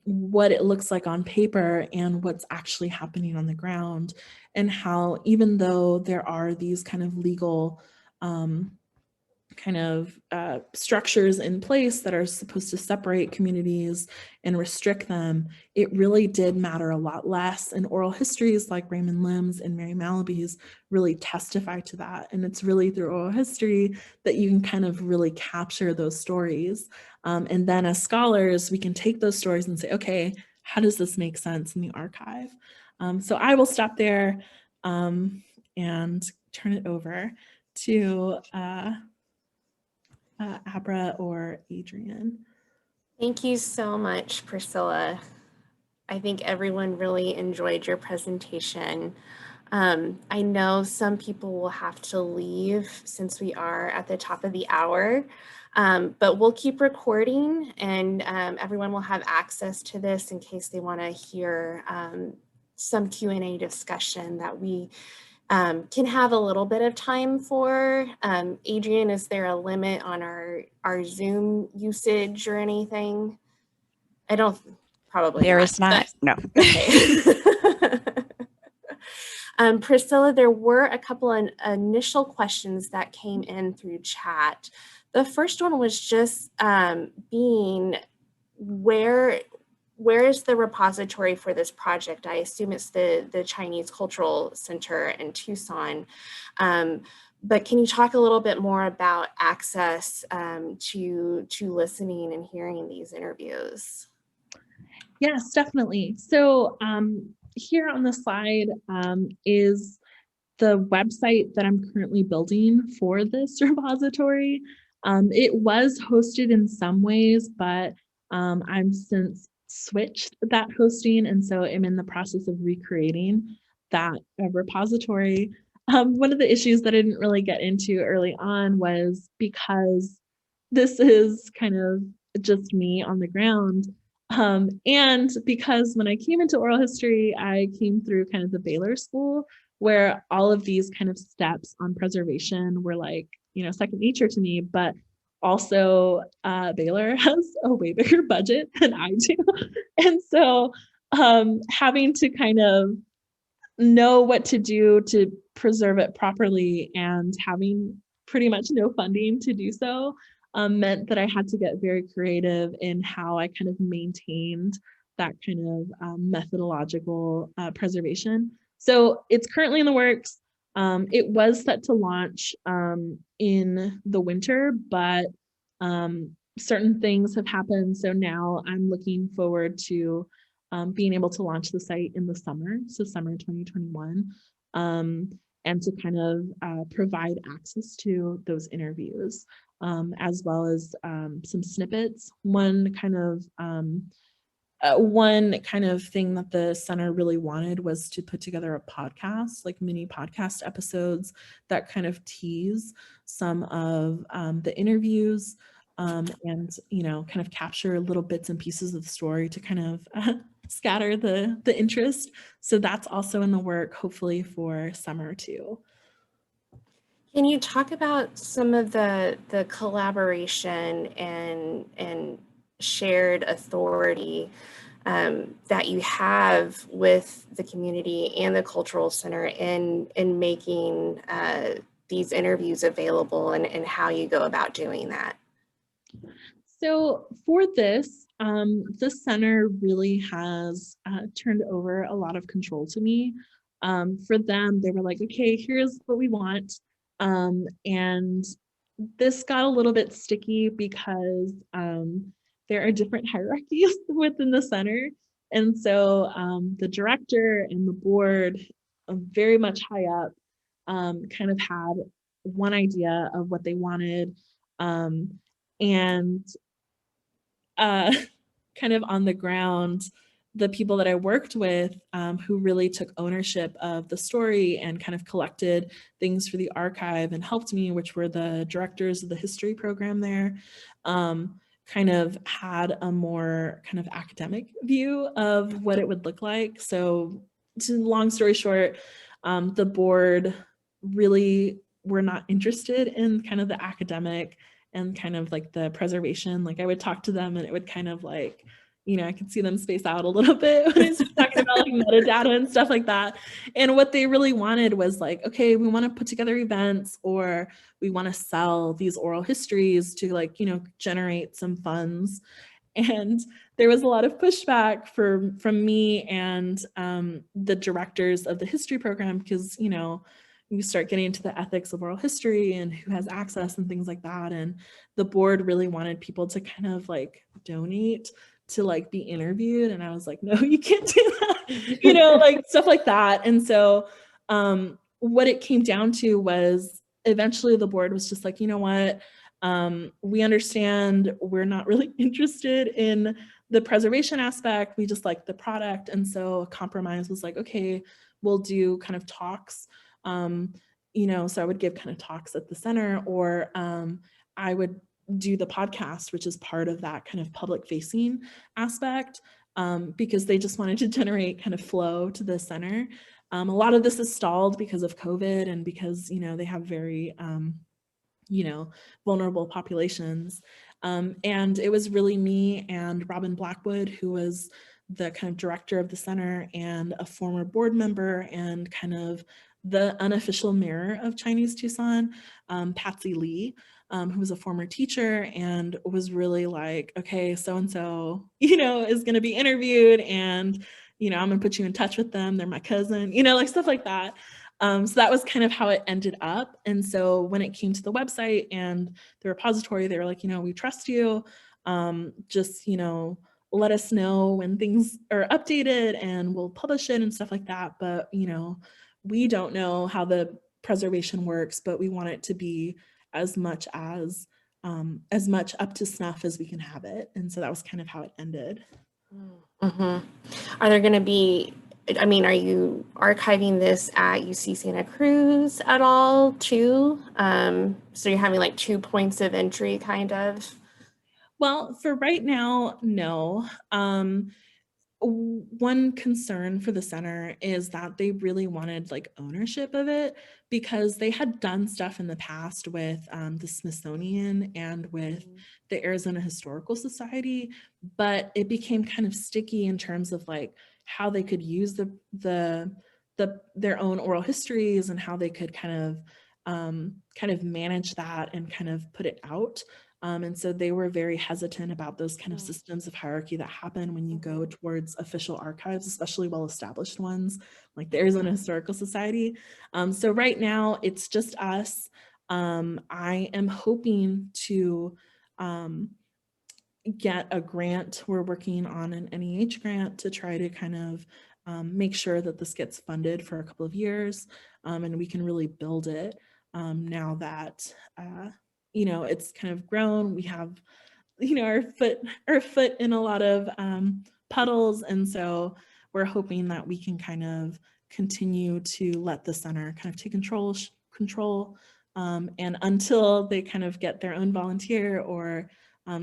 what it looks like on paper and what's actually happening on the ground, and how even though there are these kind of legal kind of structures in place that are supposed to separate communities and restrict them, it really did matter a lot less. And oral histories like Raymond Lim's and Mary Malaby's really testify to that. And it's really through oral history that you can kind of really capture those stories. And then as scholars, we can take those stories and say, okay, how does this make sense in the archive? So I will stop there and turn it over to Abra or Adrian. Thank you so much, Priscilla. I think everyone really enjoyed your presentation. I know some people will have to leave since we are at the top of the hour, but we'll keep recording, and everyone will have access to this in case they want to hear some Q&A discussion that we can have a little bit of time for. Adrian, is there a limit on our Zoom usage or anything? I don't, probably There not, is not, no. Okay. Priscilla, there were a couple of initial questions that came in through chat. The first one was just being where is the repository for this project? I assume it's the Chinese Cultural Center in Tucson. But can you talk a little bit more about access to listening and hearing these interviews? Yes, definitely. So here on the slide is the website that I'm currently building for this repository. It was hosted in some ways, but I'm since switched that hosting, and so I'm in the process of recreating that repository. One of the issues that I didn't really get into early on was because this is kind of just me on the ground. And because when I came into oral history, I came through kind of the Baylor School, where all of these kind of steps on preservation were like, second nature to me, but also Baylor has a way bigger budget than I do. And so having to kind of know what to do to preserve it properly and having pretty much no funding to do so meant that I had to get very creative in how I kind of maintained that kind of methodological preservation. So it's currently in the works. It was set to launch in the winter, but certain things have happened. So now I'm looking forward to being able to launch the site in the summer, so summer 2021, and to kind of provide access to those interviews, as well as some snippets. One kind of thing that the center really wanted was to put together a podcast, like mini podcast episodes that kind of tease some of the interviews and, kind of capture little bits and pieces of the story to kind of scatter the interest. So that's also in the work, hopefully for summer too. Can you talk about some of the collaboration and shared authority that you have with the community and the Cultural Center in making these interviews available, and how you go about doing that? So for this, the center really has turned over a lot of control to me. For them, they were like, okay, here's what we want. And this got a little bit sticky because there are different hierarchies within the center. And so the director and the board, very much high up, kind of had one idea of what they wanted. And kind of on the ground, the people that I worked with who really took ownership of the story and kind of collected things for the archive and helped me, which were the directors of the history program there, kind of had a more kind of academic view of what it would look like. So long story short, the board really were not interested in kind of the academic and kind of like the preservation. Like I would talk to them and it would kind of like, I could see them space out a little bit when I started talking about like metadata and stuff like that. And what they really wanted was like, okay, we want to put together events, or we want to sell these oral histories to like, generate some funds. And there was a lot of pushback from me and the directors of the history program, because, you start getting into the ethics of oral history and who has access and things like that. And the board really wanted people to kind of like donate to like be interviewed. And I was like, no, you can't do that, like stuff like that. And so what it came down to was eventually the board was just like, you know what? We understand we're not really interested in the preservation aspect. We just like the product. And so a compromise was like, okay, we'll do kind of talks. So I would give kind of talks at the center, or I would do the podcast, which is part of that kind of public facing aspect, because they just wanted to generate kind of flow to the center. A lot of this is stalled because of COVID and because, they have very, vulnerable populations. And it was really me and Robin Blackwood, who was the kind of director of the center and a former board member and kind of the unofficial mayor of Chinese Tucson, Patsy Lee, who was a former teacher and was really like, okay, so-and-so, is going to be interviewed, and, I'm going to put you in touch with them. They're my cousin, like stuff like that. So that was kind of how it ended up. And so when it came to the website and the repository, they were like, we trust you. Just, let us know when things are updated and we'll publish it and stuff like that. But, we don't know how the preservation works, but we want it to be as much up to snuff as we can have it. And so that was kind of how it ended. Mm-hmm. Are there going to be, are you archiving this at UC Santa Cruz at all too? So you're having like 2 points of entry kind of? Well, for right now, no. One concern for the center is that they really wanted like ownership of it, because they had done stuff in the past with the Smithsonian and with the Arizona Historical Society, but it became kind of sticky in terms of like how they could use their own oral histories and how they could kind of manage that and kind of put it out. And so they were very hesitant about those kind of systems of hierarchy that happen when you go towards official archives, especially well-established ones like the Arizona Historical Society. So right now it's just us. I am hoping to get a grant. We're working on an NEH grant to try to kind of make sure that this gets funded for a couple of years, and we can really build it now that it's kind of grown. We have, our foot in a lot of puddles. And so we're hoping that we can kind of continue to let the center kind of take control. And until they kind of get their own volunteer or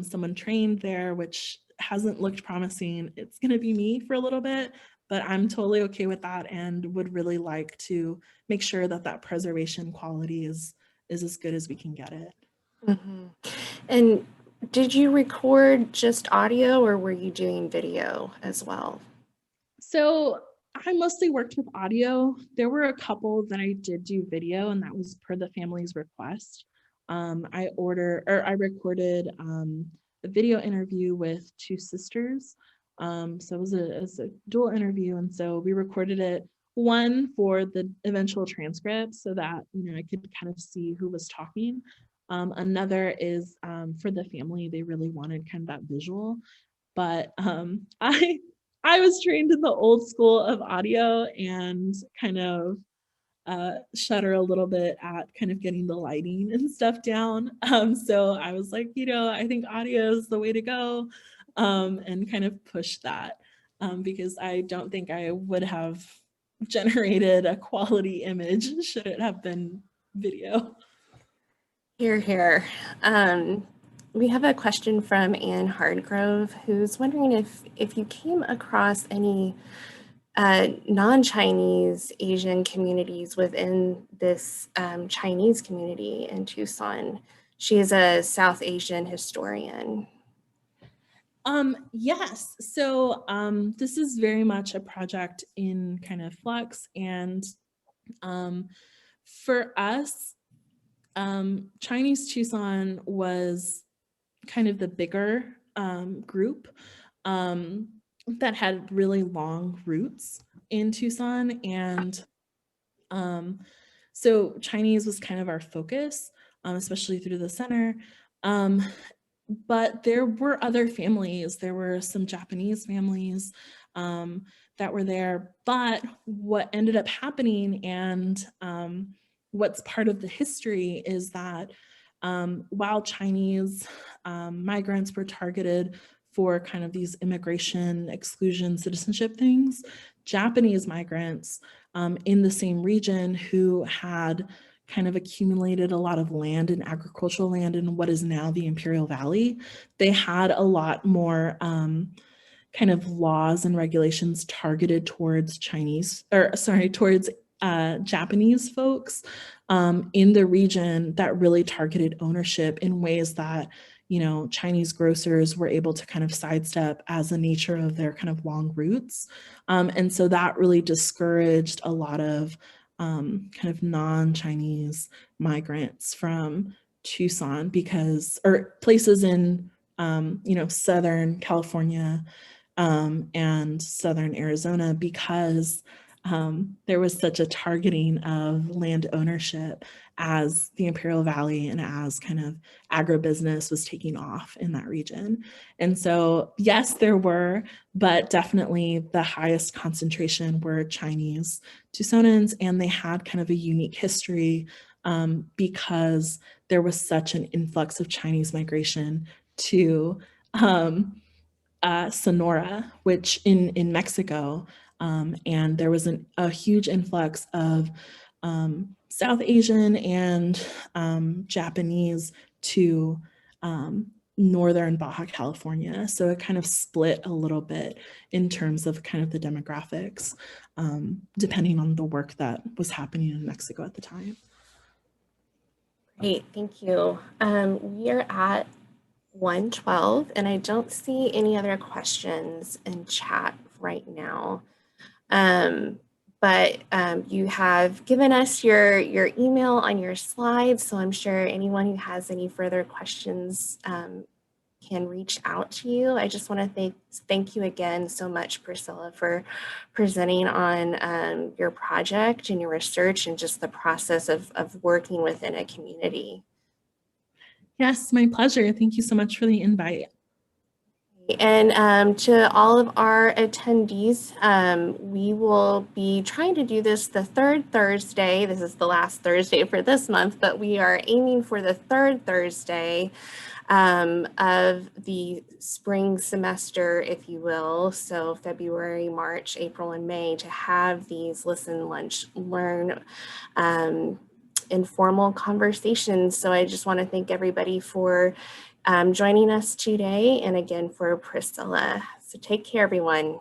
someone trained there, which hasn't looked promising, it's going to be me for a little bit. But I'm totally okay with that and would really like to make sure that that preservation quality is as good as we can get it. Mm-hmm. And did you record just audio, or were you doing video as well? So I mostly worked with audio. There were a couple that I did do video, and that was per the family's request. I recorded a video interview with two sisters. So it was a dual interview, and so we recorded it, one for the eventual transcript so that I could kind of see who was talking. Another is for the family. They really wanted kind of that visual, but I was trained in the old school of audio and kind of shudder a little bit at kind of getting the lighting and stuff down. So I was like, I think audio is the way to go, and kind of push that, because I don't think I would have generated a quality image should it have been video. Hear, hear. We have a question from Anne Hardgrove, who's wondering if you came across any non-Chinese Asian communities within this Chinese community in Tucson. She is a South Asian historian. Yes, so this is very much a project in kind of flux, and for us, Chinese Tucson was kind of the bigger group that had really long roots in Tucson, and so Chinese was kind of our focus, especially through the center. But there were other families. There were some Japanese families that were there. But what ended up happening, and what's part of the history, is that while Chinese migrants were targeted for kind of these immigration, exclusion, citizenship things, Japanese migrants in the same region who had kind of accumulated a lot of land and agricultural land in what is now the Imperial Valley, they had a lot more kind of laws and regulations targeted towards towards Japanese folks in the region that really targeted ownership in ways that, you know, Chinese grocers were able to kind of sidestep as the nature of their kind of long roots. And so that really discouraged a lot of kind of non-Chinese migrants from Tucson or places in, you know, Southern California and Southern Arizona, because there was such a targeting of land ownership as the Imperial Valley and as kind of agribusiness was taking off in that region. And so, yes, there were, but definitely the highest concentration were Chinese Tucsonans, and they had kind of a unique history because there was such an influx of Chinese migration to Sonora, which in Mexico, and there was a huge influx of South Asian and Japanese to northern Baja California. So it kind of split a little bit in terms of kind of the demographics, depending on the work that was happening in Mexico at the time. Great, thank you. We are at 1:12, and I don't see any other questions in chat right now. But you have given us your email on your slides, so I'm sure anyone who has any further questions can reach out to you. I just want to thank you again so much, Priscilla, for presenting on your project and your research and just the process of working within a community. Yes, my pleasure. Thank you so much for the invite. And to all of our attendees, we will be trying to do this the third Thursday. This is the last Thursday for this month, but we are aiming for the third Thursday of the spring semester, if you will. So February, March, April, and May, to have these listen, lunch, learn informal conversations. So I just want to thank everybody for joining us today, and again for Priscilla. So take care, everyone.